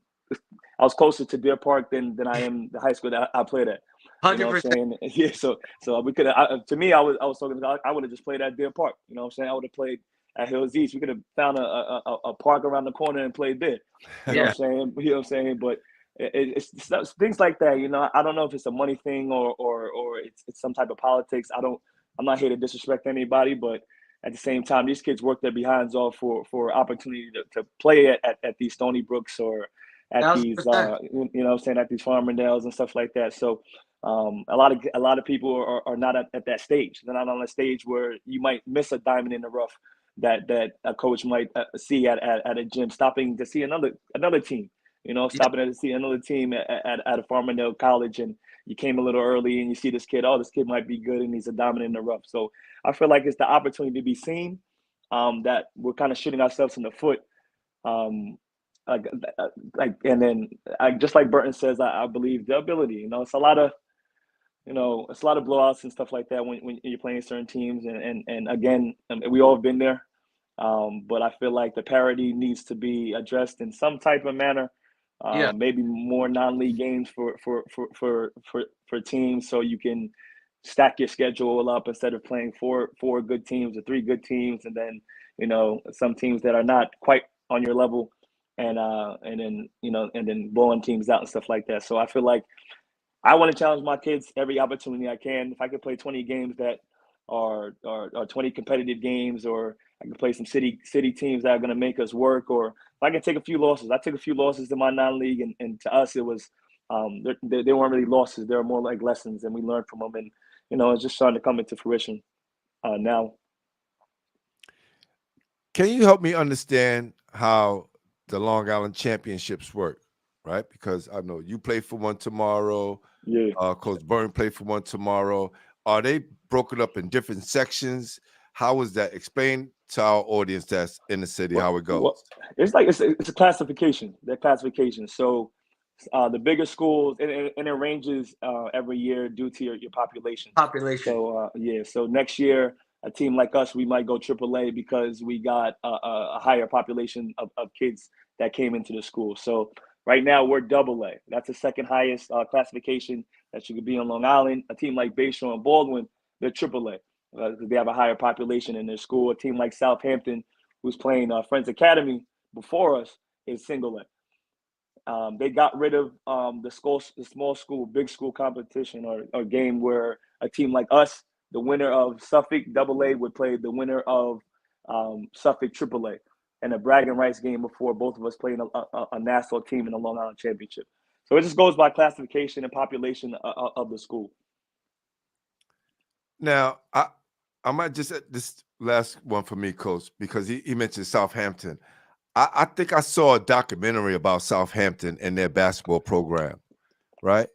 I was closer to Deer Park than I am the high school that I played at. You know what 100%. I'm saying? Yeah. So we could. To me, I was talking about. I would have just played at Deer Park. You know what I'm saying? I would have played at Hillseast. We could have found a park around the corner and played there. You know what I'm saying? You know what I'm saying? But it's things like that. I don't know if it's a money thing or it's some type of politics. I'm not here to disrespect anybody, but at the same time, these kids work their behinds off for opportunity to play at these Stony Brooks or at these, 1,000%. what I'm saying, at these Farmingdales and stuff like that. So a lot of people are not at that stage. They're not on a stage where you might miss a diamond in the rough that a coach might see at a gym, stopping to see another team. Stopping to see another team at a Farmingdale college, and you came a little early and you see this kid. Oh, this kid might be good, and he's a diamond in the rough. So I feel like it's the opportunity to be seen that we're kind of shooting ourselves in the foot. And then just like Burton says, I believe the ability. It's a lot of blowouts and stuff like that when you're playing certain teams. And again, we all have been there. But I feel like the parity needs to be addressed in some type of manner. Yeah. Maybe more non-league games for teams, so you can stack your schedule up instead of playing four good teams or 3 good teams, and then some teams that are not quite on your level, and then blowing teams out and stuff like that. So I feel like I want to challenge my kids every opportunity I can. If I could play 20 games that are 20 competitive games, or I can play some city teams that are going to make us work, or if I can take a few losses. I took a few losses in my non-league, and to us it was they weren't really losses. They were more like lessons, and we learned from them. And it's just starting to come into fruition now. Can you help me understand how the Long Island championships work? Right, because I know you play for one tomorrow. Yeah. Coach Burton played for one tomorrow. Are they broken up in different sections? How is that? Explain to our audience that's in the city how it goes. Well, it's like it's a classification. They're classifications. So the bigger schools, and it ranges every year due to your population. So so next year, a team like us, we might go AAA because we got a higher population of kids that came into the school. So right now we're AA. That's the second highest classification that you could be on Long Island. A team like Bayshore and Baldwin, they're AAA. They have a higher population in their school. A team like Southampton, who's playing Friends Academy before us, is single A. They got rid of the small school, big school competition or game where a team like us, the winner of Suffolk AA, would play the winner of Suffolk AAA, and a bragging rights game before both of us playing a Nassau team in the Long Island Championship. So it just goes by classification and population of the school. Now, I might just this last one for me, Coach, because he mentioned Southampton. I think I saw a documentary about Southampton and their basketball program, right?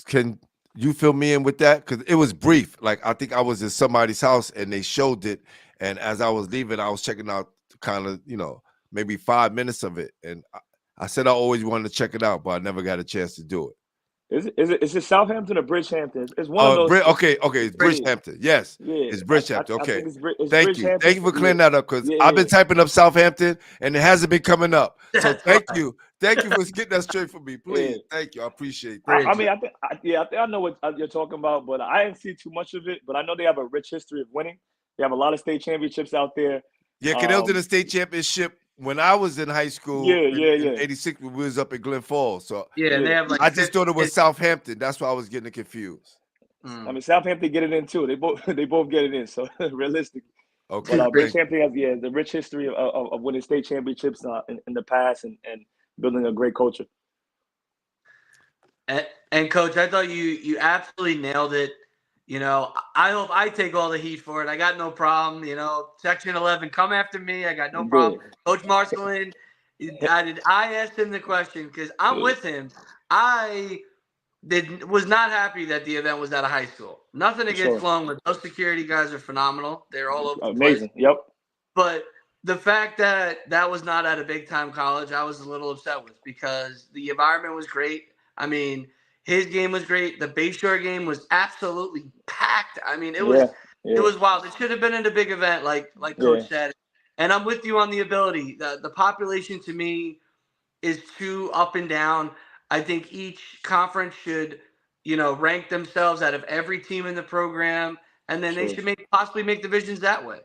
Can you fill me in with that? Because it was brief. Like, I think I was in somebody's house and they showed it. And as I was leaving, I was checking out kind of, maybe 5 minutes of it. And I said I always wanted to check it out, but I never got a chance to do it. Is it Southampton or Bridgehampton? It's one of those. Okay, it's Bridge. Bridgehampton. Yes, Yeah, it's Bridgehampton. I Okay, think it's thank you. Bridgehampton. Thank you for clearing that up because Yeah, I've been yeah. typing up Southampton and it hasn't been coming up. So That's thank fine. you. Thank you for getting that straight for me. Yeah. Please. Thank you. I appreciate that. Bridge. I mean, I think I know what you're talking about, but I didn't see too much of it. But I know they have a rich history of winning. They have a lot of state championships out there. Yeah, because they was in the state championship when I was in high school Yeah. in 86 when we was up in Glen Falls. So Yeah, and they have like I just thought it was Southampton. That's why I was getting confused. I mean, Southampton get it in too. They both get it in. So realistically, Okay. but Bridgehampton has the rich history of winning state championships in the past and building a great culture. And Coach, I thought you absolutely nailed it. You know, I hope I take all the heat for it. I got no problem. You know, Section 11, come after me. I got no problem. Coach Marcelin, I asked him the question because I'm with him. I was not happy that the event was at a high school. Nothing against Longwood. Those security guys are phenomenal. They're all over the Amazing. place. Yep. But the fact that that was not at a big time college, I was a little upset with because the environment was great. I mean, his game was great. The Bayshore game was absolutely packed. I mean, it was wild. It should have been in a big event, like Coach said. And I'm with you on the ability. The population to me is too up and down. I think each conference should, rank themselves out of every team in the program, and then they should possibly make divisions that way.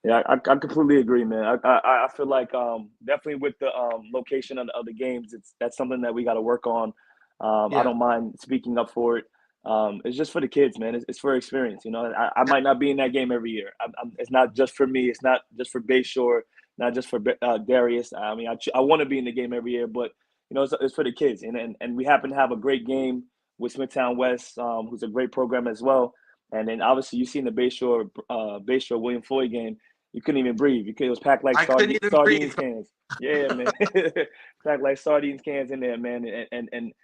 Yeah, I completely agree, man. I feel like definitely with the location of the games, that's something that we got to work on. I don't mind speaking up for it. It's just for the kids, man. It's for experience. I might not be in that game every year. It's not just for me. It's not just for Bayshore, not just for Darius. I mean, I want to be in the game every year, but it's for the kids. And we happen to have a great game with Smithtown West, who's a great program as well. And then obviously you seen the Bayshore William Floyd game. You couldn't even breathe. It was packed like sardines cans. Yeah, man. Packed like sardines cans in there, man. And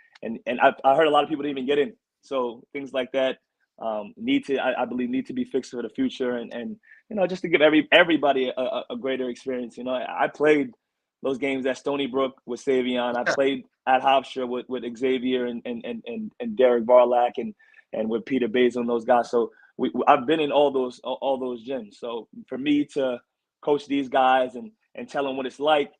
I heard a lot of people didn't even get in. So things like that I believe need to be fixed for the future and just to give everybody a greater experience. I played those games at Stony Brook with Savion. I played at Hofstra with Xavier and Derek Barlack and with Peter Basil and those guys. So I've been in all those gyms. So for me to coach these guys and tell them what it's like,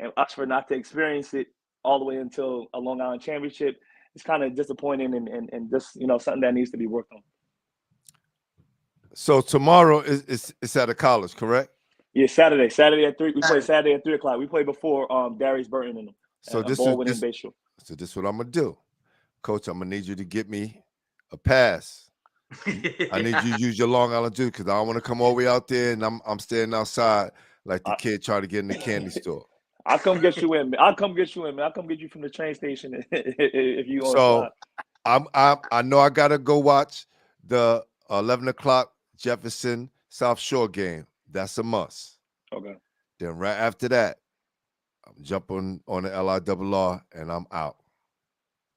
and Oxford not to experience it all the way until a Long Island championship, it's kind of disappointing and just something that needs to be worked on. So tomorrow is at a college, correct? Yeah, Saturday at 3. We play Saturday at 3:00. We play before Darius Burton and them. So Baldwin and Bayshore. So this is what I'm gonna do, Coach. I'm gonna need you to get me a pass. I need you to use your Long Island juice because I don't want to come all the way out there and I'm standing outside like the kid trying to get in the candy store. I'll come get you in, man. I'll come get you from the train station if you want. So I know I gotta go watch the 11 o'clock Jefferson South Shore game. That's a must. Okay. Then right after that, I'm jumping on the LIRR and I'm out.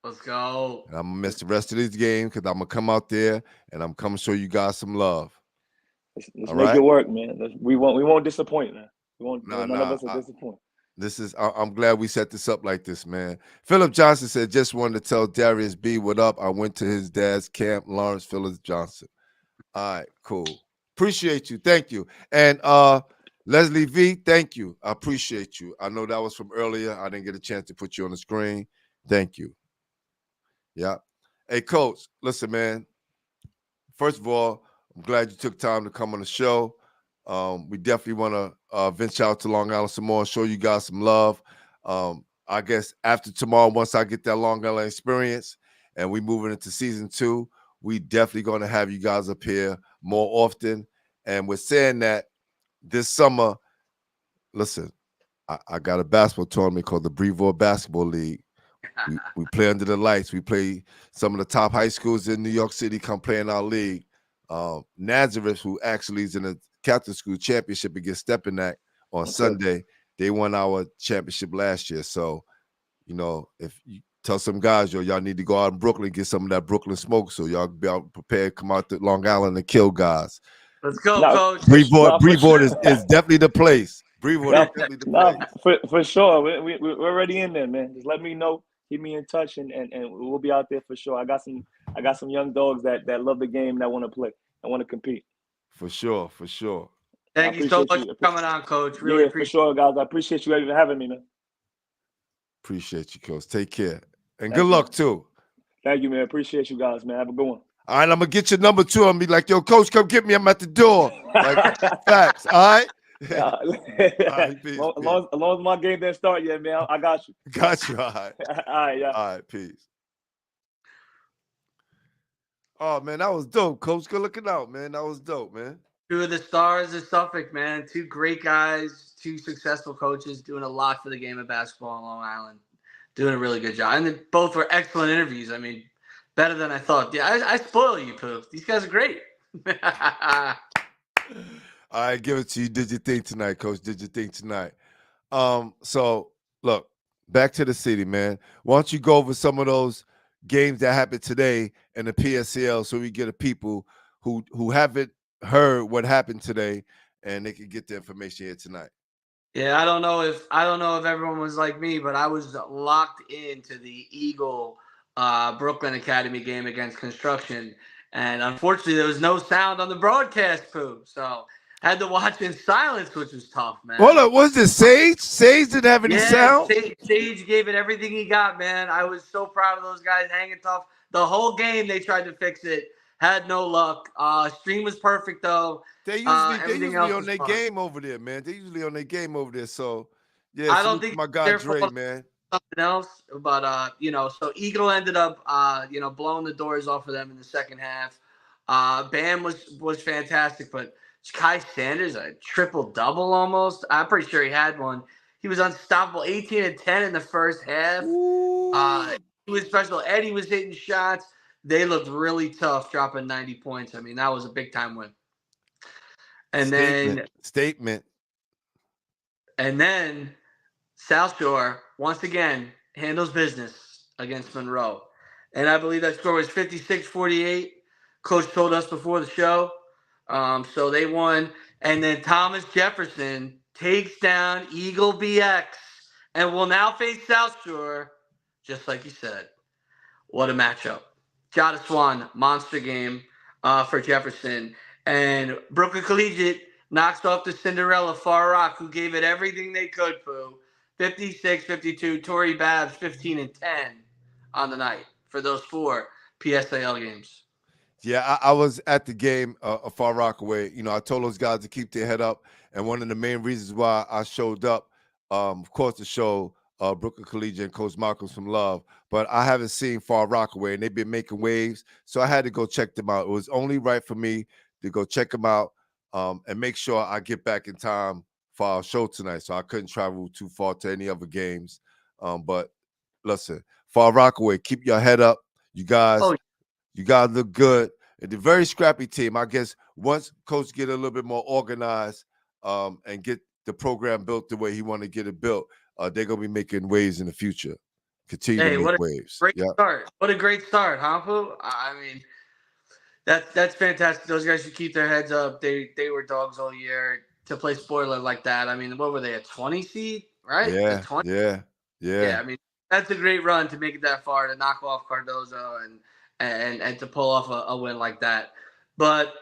Let's go. And I'm gonna miss the rest of this game because I'm gonna come out there and I'm coming to show you guys some love. Let's make it work, man. We won't disappoint, man. None of us will disappoint. I'm glad we set this up like this, man. Philip Johnson said, just wanted to tell Darius B what up. I went to his dad's camp, Lawrence Phillips Johnson. All right, cool. Appreciate you. Thank you. And Leslie V, thank you. I appreciate you. I know that was from earlier. I didn't get a chance to put you on the screen. Thank you. Yeah. Hey, Coach, listen, man. First of all, I'm glad you took time to come on the show. We definitely want to venture out to Long Island some more and show you guys some love. I guess after tomorrow, once I get that Long Island experience and we moving into season 2, we definitely going to have you guys up here more often. And we're saying that this summer, listen, I got a basketball tournament called the Brevoort Basketball League. We play under the lights. We play some of the top high schools in New York City come play in our league. Nazareth, who actually is in the Catholic School Championship against Stepinac on Sunday, they won our championship last year. So, if you tell some guys, y'all need to go out in Brooklyn and get some of that Brooklyn smoke so y'all be out prepared, come out to Long Island and kill guys. Let's go, Coach. Brevoort is definitely the place. Brevoort is definitely the place. For sure. We're already in there, man. Just let me know. keep me in touch, and we'll be out there for sure. I got some young dogs that love the game, that want to play, that want to compete. For sure, for sure. I Thank you so appreciate much you. for coming on, Coach. Really Yeah, for appreciate sure, guys. I appreciate you even having me, man. Appreciate you, Coach. Take care. And good Thank you, luck, man. too. Thank you, man. Appreciate you guys, man. Have a good one. All right, I'm going to get your number, too. I'm going to be like, yo, Coach, come get me. I'm at the door. Like, facts. All right? Yeah. All right, peace, As peace. long as my game didn't start yet, man, I got you. Got you. All right. All right, yeah. All right, peace. Oh, man, that was dope, Coach. Good looking out, man. That was dope, man. two of the stars of Suffolk, man. Two great guys, two successful coaches doing a lot for the game of basketball on Long Island. Doing a really good job. And both were excellent interviews. I mean, better than I thought. Yeah, I spoil you, Pooh. These guys are great. All right, give it to you. Did your thing tonight, Coach. Did your thing tonight. So look, back to the city, man. Why don't you go over some of those games that happened today in the PSL so we get a people who haven't heard what happened today and they can get the information here tonight. Yeah, I don't know if everyone was like me, but I was locked into the Eagle Brooklyn Academy game against Construction, and unfortunately there was no sound on the broadcast, Pooh. So had to watch in silence, which was tough, man. Hold up, what's this? Sage? Sage didn't have any sound? Sage gave it everything he got, man. I was so proud of those guys hanging tough. The whole game they tried to fix it. Had no luck. Stream was perfect, though. They usually on their game over there, man. They usually on their game over there. So, yeah, I don't think my guy Dre, man. Something else, but so Eagle ended up, blowing the doors off of them in the second half. Bam was fantastic, but Kai Sanders, a triple-double almost. I'm pretty sure he had one. He was unstoppable, 18 and 10 in the first half. He was special. Eddie was hitting shots. They looked really tough, dropping 90 points. I mean, that was a big-time win. And Statement. And then South Shore, once again, handles business against Monroe. And I believe that score was 56-48. Coach told us before the show. So they won. And then Thomas Jefferson takes down Eagle BX and will now face South Shore, just like you said. What a matchup. Jada Swan, monster game for Jefferson. And Brooklyn Collegiate knocks off the Cinderella Far Rock, who gave it everything they could, Pooh. 56-52. Tori Babs, 15 and 10 on the night for those 4 PSAL games. Yeah, I was at the game Far Rockaway. I told those guys to keep their head up. And one of the main reasons why I showed up, of course, to show Brooklyn Collegiate and Coach Malcolm some love. But I haven't seen Far Rockaway, and they've been making waves. So I had to go check them out. It was only right for me to go check them out and make sure I get back in time for our show tonight. So I couldn't travel too far to any other games. But listen, Far Rockaway, keep your head up. You guys look good. And the very scrappy team, I guess once Coach get a little bit more organized and get the program built the way he want to get it built, they're going to be making waves in the future. Continue to make waves. Great start. What a great start, huh, Pooh? I mean, that's fantastic. Those guys should keep their heads up. They were dogs all year to play spoiler like that. I mean, what were they, a 20 seed, right? Yeah, yeah. I mean, that's a great run to make it that far, to knock off Cardozo and to pull off a win like that. But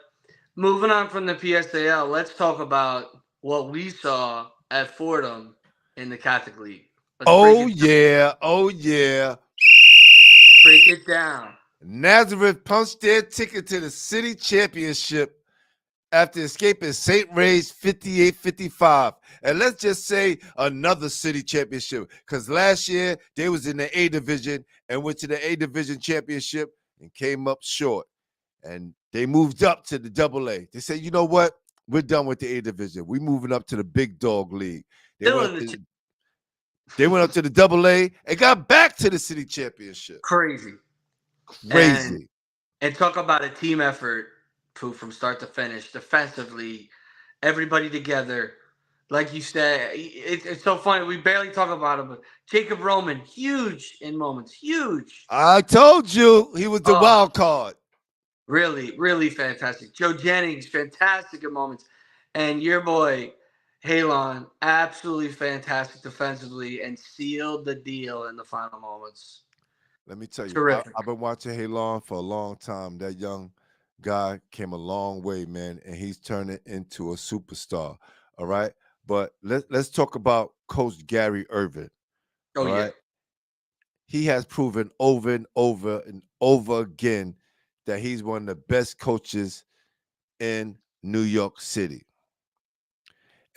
moving on from the PSAL, let's talk about what we saw at Fordham in the Catholic League. Oh yeah. Break it down. Nazareth punched their ticket to the city championship after escaping St. Ray's 58-55. And let's just say another city championship, because last year they was in the A division and went to the A division championship and came up short. And they moved up to the double A. They said, you know what? We're done with the A division. We're moving up to the big dog league. They went up to the double A and got back to the city championship. Crazy. And talk about a team effort, from start to finish. Defensively, everybody together. Like you said, it's so funny. We barely talk about him, but Jacob Roman, huge in moments. Huge. I told you he was the wild card. Really, really fantastic. Joe Jennings, fantastic in moments. And your boy, Halon, absolutely fantastic defensively and sealed the deal in the final moments. Let me tell you, Terrific. I've been watching Halon for a long time. That young guy came a long way, man, and he's turning into a superstar. All right. But let's talk about Coach Gary Irvin. Oh, All yeah. right. He has proven over and over and over again that he's one of the best coaches in New York City.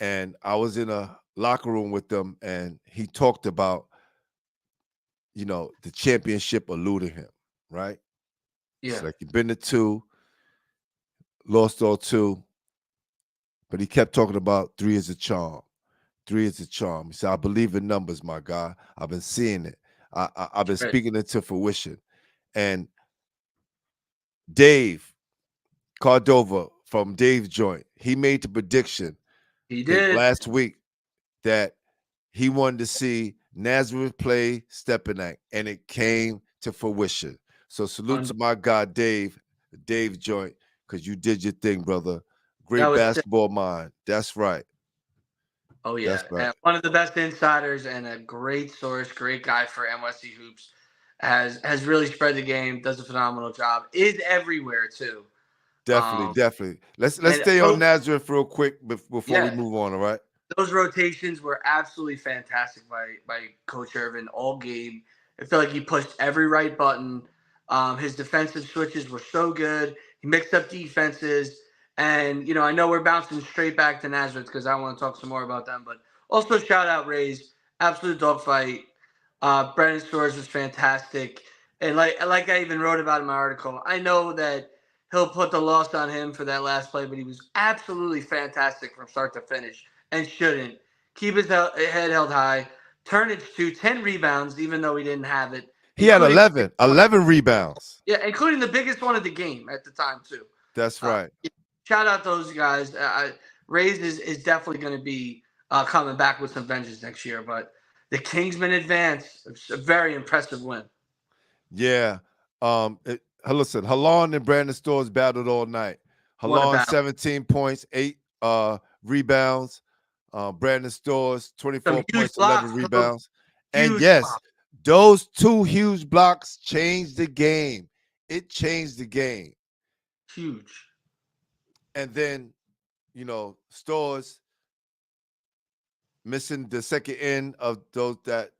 And I was in a locker room with them, and he talked about, the championship eluding him, right? It's Yeah. like you've been to two, lost all two, but he kept talking about three is a charm. Three is a charm. He said, I believe in numbers, my guy. I've been seeing it. I've been Right. speaking it to fruition. And Dave Cordova from Dave's Joint, he made the prediction, He I think did. last week, that he wanted to see Nazareth play Stepanak, and it came to fruition. So salute to my guy Dave Joint, because you did your thing, brother. That Great was sick. basketball mind. That's right. Oh, yeah. That's right. And one of the best insiders and a great source, great guy for NYC Hoops. Has really spread the game, does a phenomenal job, is everywhere too. Definitely, Um, definitely. Let's and stay on Nazareth real quick before we yeah, move on. All right. those rotations were absolutely fantastic by Coach Irvin all game. I feel like he pushed every right button. His defensive switches were so good. He mixed up defenses, and I know we're bouncing straight back to Nazareth because I want to talk some more about them. But also shout out Rays, absolute dogfight. Brandon Stores was fantastic, and like I even wrote about in my article. I know that he'll put the loss on him for that last play, but he was absolutely fantastic from start to finish and shouldn't. Keep his head held high. Turnage to 10 rebounds, even though he didn't have it, He had including 11 rebounds. yeah, including the biggest one of the game at the time too. That's Uh, right. Shout out those guys. Rays is definitely going to be coming back with some vengeance next year, but the Kingsmen advance. It's a very impressive win. Yeah. Listen, Halon and Brandon Stores battled all night. What a Halon battle. 17 points, 8 rebounds. Brandon Stores Some 24 huge points, 11 blocks, Coach. rebounds. And Huge yes, blocks. those two huge blocks changed the game. It changed the game. Huge. And then, Stores missing the second end of those that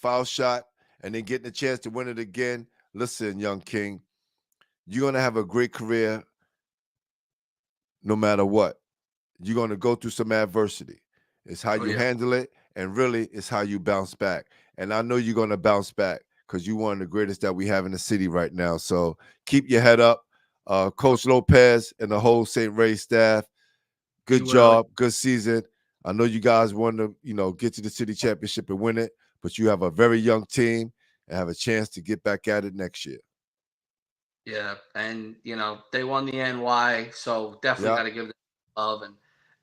foul shot, and then getting a chance to win it again. Listen, young king, you're gonna have a great career no matter what. You're gonna go through some adversity. It's how Oh, you yeah. handle it, and really, it's how you bounce back. And I know you're gonna bounce back because you're one of the greatest that we have in the city right now. So keep your head up. Coach Lopez and the whole St. Ray staff, He good will. job, good season. I know you guys want to, get to the city championship and win it, but you have a very young team and have a chance to get back at it next year. Yeah, and they won the NY, so definitely Yeah. got to give them love.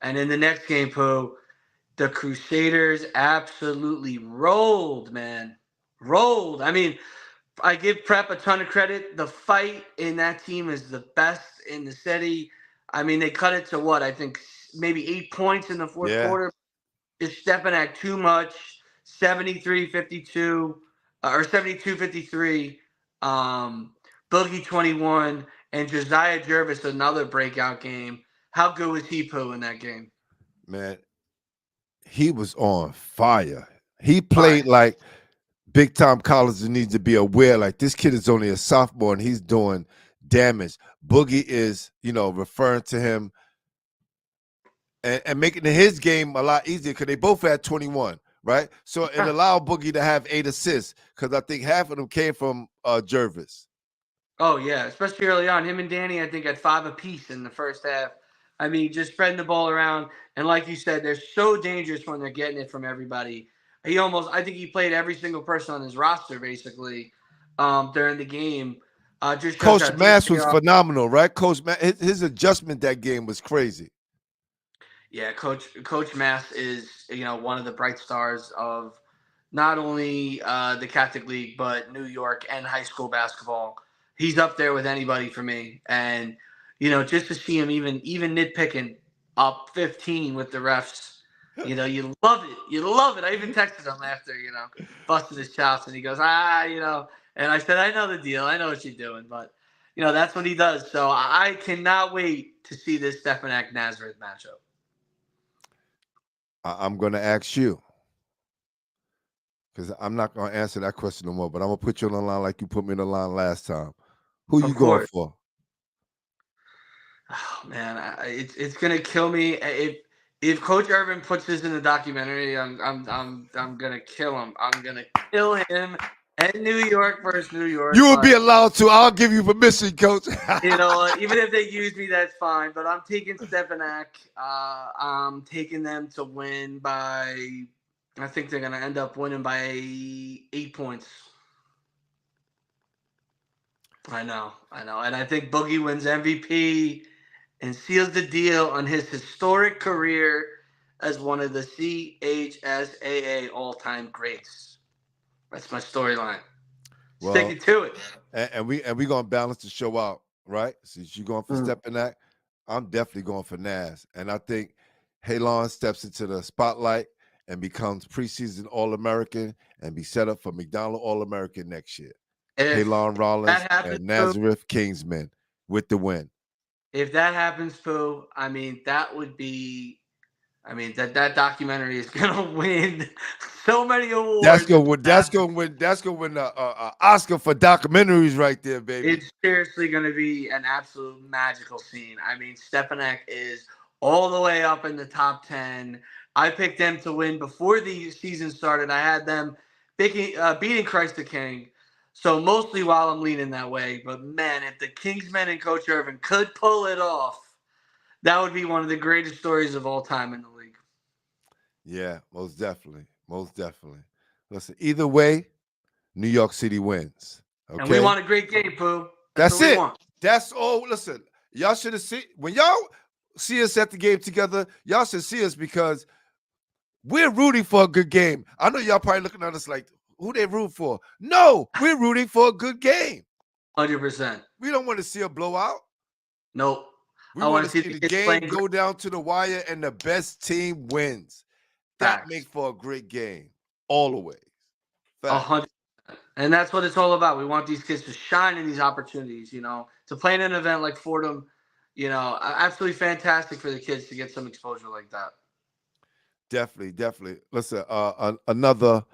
And in the next game, Pooh, the Crusaders absolutely rolled, man, rolled. I mean, I give Prep a ton of credit. The fight in that team is the best in the city. I mean, they cut it to what I think maybe 8 points in the fourth Yeah. quarter. Just stepping at too much. 73-52 or 72-53. Boogie 21 and Josiah Jervis another breakout game. How good was he, Pooh, in that game? Man, he was on fire. He Fire. played like big time colleges need to be aware. Like, this kid is only a sophomore and he's doing damage. Boogie is, referring to him and making his game a lot easier because they both had 21, right? So it allowed Boogie to have 8 assists because I think half of them came from Jervis. Oh, yeah, especially early on. Him and Danny, I think, had 5 apiece in the first half. I mean, just spreading the ball around. And like you said, they're so dangerous when they're getting it from everybody. I think he played every single person on his roster, basically, during the game. Just shows how Coach deep Mass they was are. phenomenal, right? Coach Mass, his adjustment that game was crazy. Yeah, Coach Mass is one of the bright stars of not only the Catholic League but New York and high school basketball. He's up there with anybody for me, and just to see him even nitpicking up 15 with the refs. You love it. You love it. I even texted him after, busting his chops, and he goes, and I said, I know the deal. I know what you're doing, but that's what he does. So I cannot wait to see this Stefanak Nazareth matchup. I'm going to ask you because I'm not going to answer that question no more. But I'm going to put you on the line like you put me on the line last time. Who Of you going course. for? Oh man, it's gonna kill me if Coach Irvin puts this in the documentary. I'm gonna kill him. I'm gonna kill him. And New York versus New York. You will be allowed to. I'll give you permission, Coach. Even if they use me, that's fine. But I'm taking Stefanak. I'm taking them to win by. I think they're gonna end up winning by 8 points. I know, and I think Boogie wins MVP and seals the deal on his historic career as one of the CHSAA all-time greats. That's my storyline. Sticking to it. And we gonna balance the show out, right? Since you're going for Stefanak, I'm definitely going for Nas. And I think Halon steps into the spotlight and becomes preseason All-American and be set up for McDonald All-American next year. Halon Rollins and Nazareth Kingsman with the win. If that happens, Pooh, that would be. That documentary is gonna win so many awards. That's gonna win the Oscar for documentaries right there, baby. It's seriously gonna be an absolute magical scene. Stefanak is all the way up in the top 10. I picked them to win before the season started. I had them beating Christ the King. So mostly while I'm leaning that way. But man, if the Kingsmen and Coach Irvin could pull it off, that would be one of the greatest stories of all time in the league. Yeah, most definitely. Most definitely. Listen, either way, New York City wins. Okay? And we want a great game, Pooh. That's it. That's all. Listen, y'all should have seen when y'all see us at the game together, y'all should see us because we're rooting for a good game. I know y'all probably looking at us like, who they root for? No, we're rooting for a good game. 100%. We don't want to see a blowout. Nope. We want to see the game go down to the wire and the best team wins. That makes for a great game all the way. 100%. And that's what it's all about. We want these kids to shine in these opportunities, to play in an event like Fordham, absolutely fantastic for the kids to get some exposure like that. Definitely. Listen, another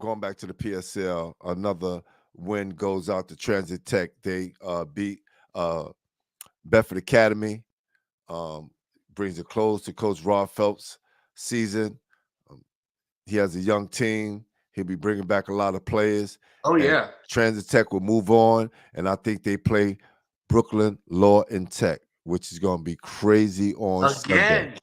going back to the PSL, another win goes out to Transit Tech. They beat Bedford Academy, brings a close to Coach Rod Phelps' season. He has a young team. He'll be bringing back a lot of players. Oh, yeah. Transit Tech will move on, and I think they play Brooklyn Law and Tech, which is going to be crazy on Sunday.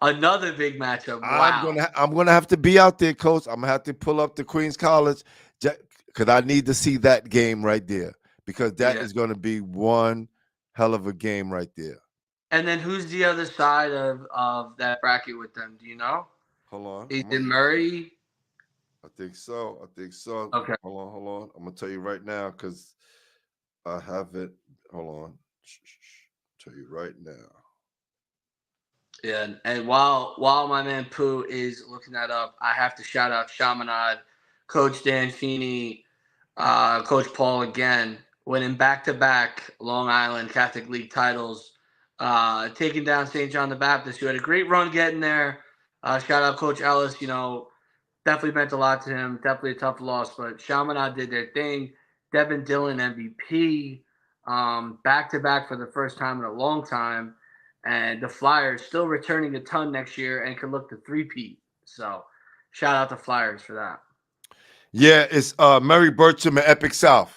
Another big matchup. Wow. I'm gonna have to be out there, Coach. I'm gonna have to pull up to Queens College because I need to see that game right there because that is going to be one hell of a game right there. And then who's the other side of that bracket with them? Do you know? Hold on. Is it Murray? I think so. Okay. Hold on. I'm gonna tell you right now because I have it. Hold on. Tell you right now. Yeah, and while my man Pooh is looking that up, I have to shout out Chaminade, Coach Dan Feeney, Coach Paul again, winning back-to-back Long Island Catholic League titles, taking down St. John the Baptist, who had a great run getting there. Shout out Coach Ellis, definitely meant a lot to him. Definitely a tough loss, but Chaminade did their thing. Devin Dillon MVP, back-to-back for the first time in a long time. And the Flyers still returning a ton next year and can look to three-peat. So shout out to Flyers for that. Yeah, it's Mary Burcham and Epic South.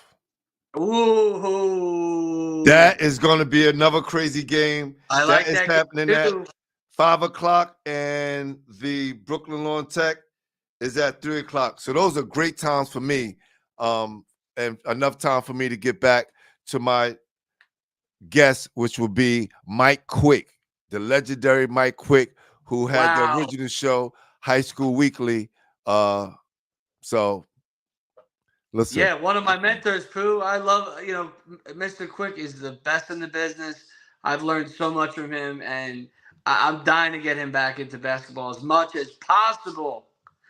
Ooh. That is going to be another crazy game. I like that. Is happening at 5 o'clock, and the Brooklyn Lawn Tech is at 3 o'clock. So those are great times for me, and enough time for me to get back to my guest, which will be Mike Quick, the legendary Mike Quick, who had the original show, High School Weekly. So listen. Yeah, one of my mentors, Pooh. I love, Mr. Quick is the best in the business. I've learned so much from him, and I'm dying to get him back into basketball as much as possible.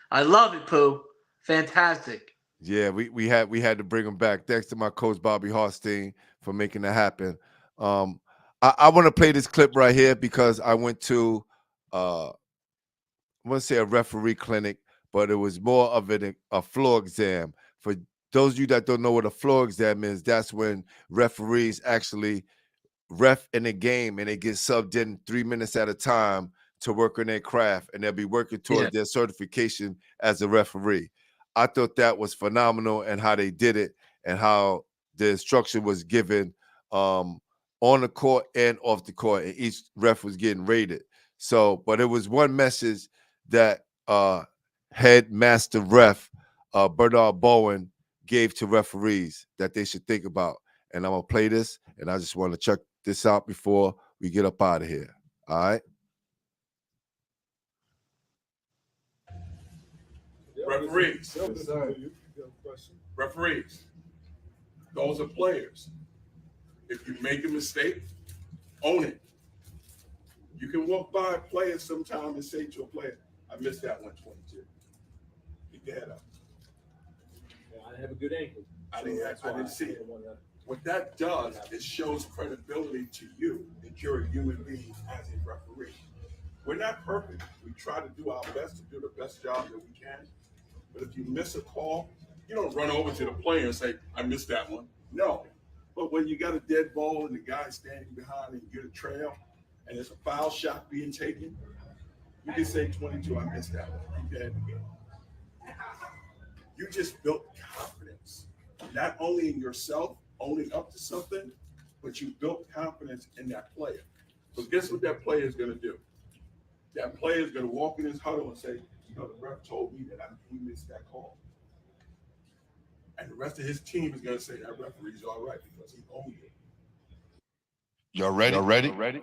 I love it, Pooh. Fantastic. Yeah, we had to bring him back. Thanks to my coach Bobby Harstein for making that happen. I want to play this clip right here because I went to I want to say a referee clinic, but it was more of a floor exam. For those of you that don't know what a floor exam is, that's when referees actually ref in a game and they get subbed in 3 minutes at a time to work on their craft, and they'll be working Yeah. towards their certification as a referee. I thought that was phenomenal, and how they did it and how the instruction was given on the court and off the court, and each ref was getting rated. So, but it was one message that head master ref Baldwin gave to referees that they should think about. And I'm gonna play this, and I just want to check this out before we get up out of here. All right. Referees. Referees. Those are players. If you make a mistake, own it. You can walk by a player sometime and say to a player, I missed that 122. Keep your head up. I didn't have a good ankle. I didn't see it. What that does, it shows credibility to you that you're a human being as a referee. We're not perfect. We try to do our best to do the best job that we can. But if you miss a call, you don't run over to the player and say, I missed that one. No. But when you got a dead ball and the guy's standing behind and you get a trail and there's a foul shot being taken, you can say 22, I missed that one. Keep your head together. You just built confidence, not only in yourself, owning up to something, but you built confidence in that player. So guess what that player is going to do? That player is going to walk in his huddle and say, you know, the ref told me that he missed that call. And the rest of his team is going to say, that referee's all right because he owned it. Y'all ready?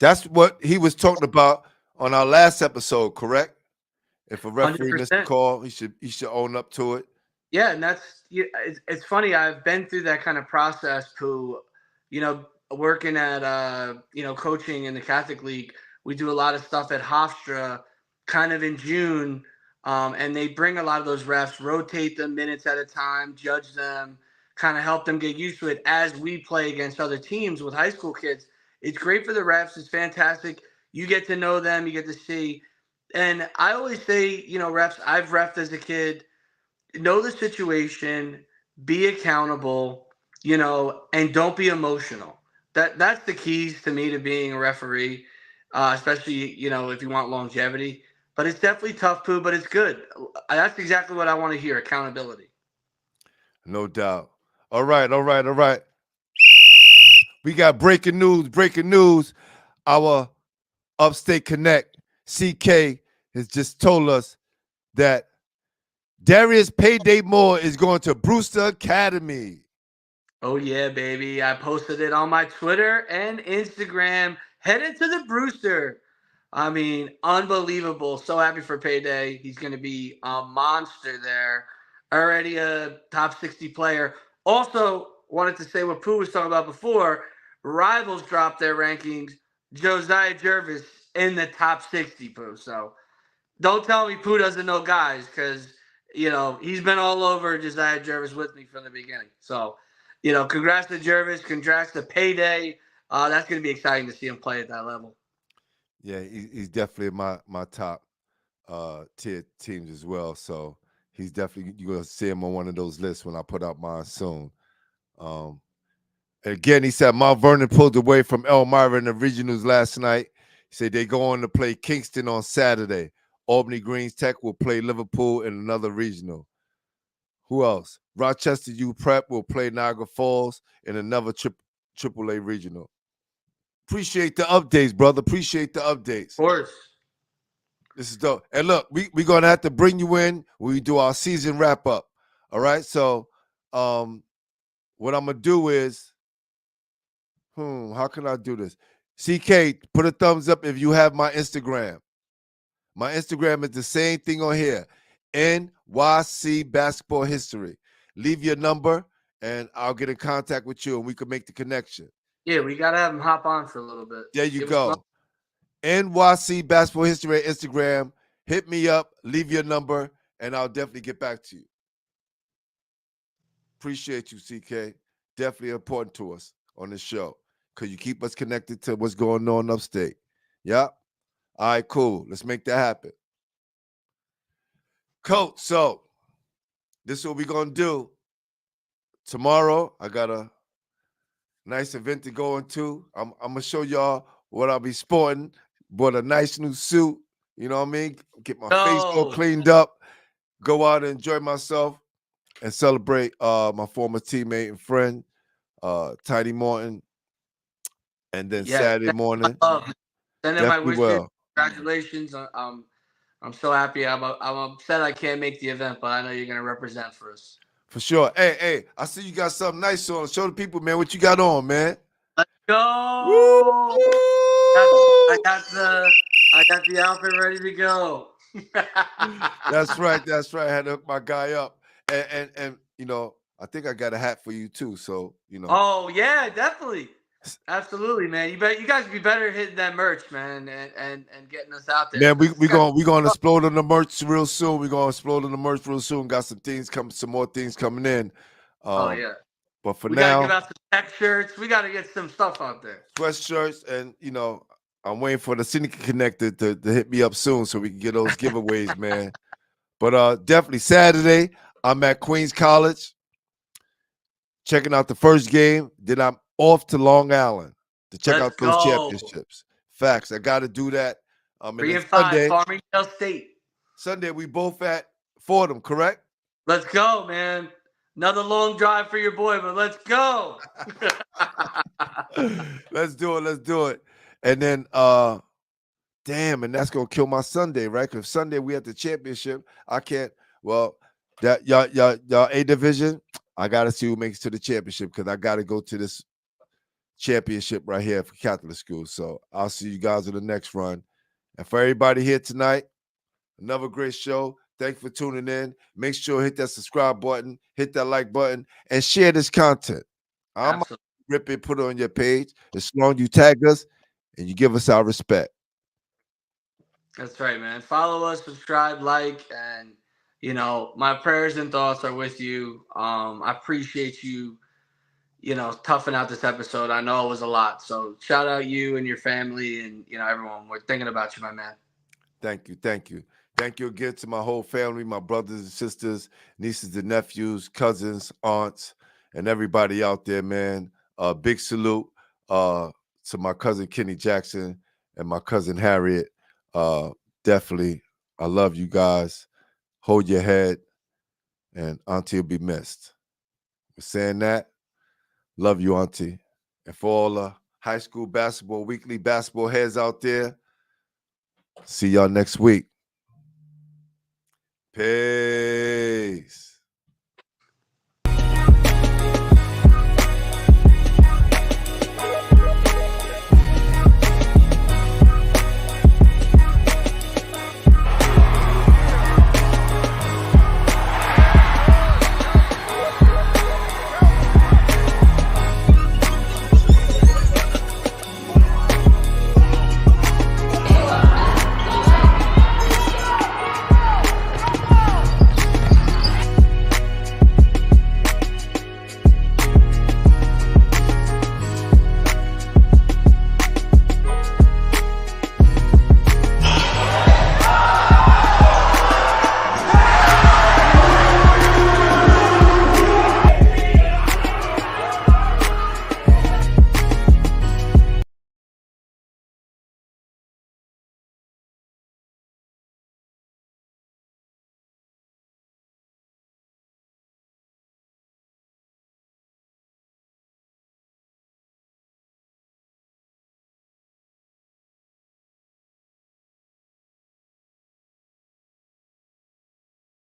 That's what he was talking about on our last episode, correct? If a referee missed a 100%. call, he should own up to it. Yeah, and it's funny. I've been through that kind of process, Pooh. You know, working at coaching in the Catholic League, we do a lot of stuff at Hofstra, kind of in June, and they bring a lot of those refs, rotate them minutes at a time, judge them, kind of help them get used to it as we play against other teams with high school kids. It's great for the refs. It's fantastic. You get to know them. You get to see. And I always say, refs, I've refed as a kid. Know the situation, be accountable, and don't be emotional. That's the keys to me to being a referee, especially, if you want longevity. But it's definitely tough, Pooh, but it's good. That's exactly what I want to hear, accountability. No doubt. All right. We got breaking news. Our Upstate Connect, CK, has just told us that Darius Payday Moore is going to Brewster Academy. Oh, yeah, baby. I posted it on my Twitter and Instagram. Headed to the Brewster. I mean, unbelievable. So happy for Payday. He's going to be a monster there. Already a top 60 player. Also, wanted to say what Pooh was talking about before. Rivals dropped their rankings. Josiah Jervis in the top 60, Pooh. So don't tell me Pooh doesn't know guys because, he's been all over Josiah Jervis with me from the beginning. So, congrats to Jervis. Congrats to Payday. That's going to be exciting to see him play at that level. Yeah, he's definitely my top tier teams as well. So he's definitely, you're going to see him on one of those lists when I put out mine soon. Again, he said Mount Vernon pulled away from Elmira in the regionals last night. He said they go on to play Kingston on Saturday. Albany Greens Tech will play Liverpool in another regional. Who else? Rochester U Prep will play Niagara Falls in another AAA regional. Appreciate the updates, brother. Appreciate the updates. Of course. This is dope. And look, we're going to have to bring you in when we do our season wrap-up. All right? So what I'm going to do is, how can I do this? CK, put a thumbs up if you have my Instagram. My Instagram is the same thing on here, NYC Basketball History. leave your number, and I'll get in contact with you, and we can make the connection. Yeah, we gotta have him hop on for a little bit. There you Give us go. NYC Basketball History at Instagram. Hit me up, leave your number, and I'll definitely get back to you. Appreciate you, CK. Definitely important to us on this show because you keep us connected to what's going on upstate. Yep. All right, cool. Let's make that happen. Coach, so this is what we're going to do. Tomorrow, I got a nice event to go into. I'm going to show y'all what I'll be sporting. Bought a nice new suit. You know what I mean? Get my face all cleaned up. Go out and enjoy myself and celebrate my former teammate and friend, Tiny Morton. And then Saturday morning. Send in my wishes. Congratulations. I'm so happy. I'm upset I can't make the event, but I know you're going to represent for us. For sure. Hey, I see you got something nice on. Show the people, man, what you got on, man. Let's go. Woo! I got the outfit ready to go. That's right. I had to hook my guy up. And you know, I think I got a hat for you too. So, you know. Oh, yeah, definitely. Absolutely, man. You guys be better hitting that merch, man, and getting us out there. Man, we gonna explode on the merch real soon. We're gonna explode on the merch real soon. Got some more things coming in. Oh yeah. But for we now, gotta give out some tech shirts. We gotta get some stuff out there. Sweatshirts, and you know, I'm waiting for the Syndicate Connected to hit me up soon so we can get those giveaways, man. But definitely Saturday, I'm at Queens College, checking out the first game. Then I'm off to Long Island to check out those championships. Facts. I got to do that. 3 and 5, Farmingdale State. Sunday, we both at Fordham, correct? Let's go, man. Another long drive for your boy, but let's go. Let's do it. And then, damn, and that's gonna kill my Sunday, right? Because Sunday we at the championship. I can't. Well, that y'all A division. I gotta see who makes it to the championship because I gotta go to this championship right here for Catholic school. So I'll see you guys in the next run. And for everybody here tonight, another great show. Thanks for tuning in. Make sure hit that subscribe button, hit that like button, and share this content. I'm gonna rip it, put it on your page as long as you tag us and you give us our respect. That's right, man. Follow us, subscribe, like, and you know, my prayers and thoughts are with you. I appreciate you, you know, toughing out this episode. I know it was a lot. So shout out you and your family and, you know, everyone. We're thinking about you, my man. Thank you. Thank you again to my whole family, my brothers and sisters, nieces and nephews, cousins, aunts, and everybody out there, man. Big salute to my cousin Kenny Jackson and my cousin Harriet. Definitely, I love you guys. Hold your head, and Auntie will be missed. For saying that, love you, Auntie. And for all the high school basketball, weekly basketball heads out there, see y'all next week. Peace.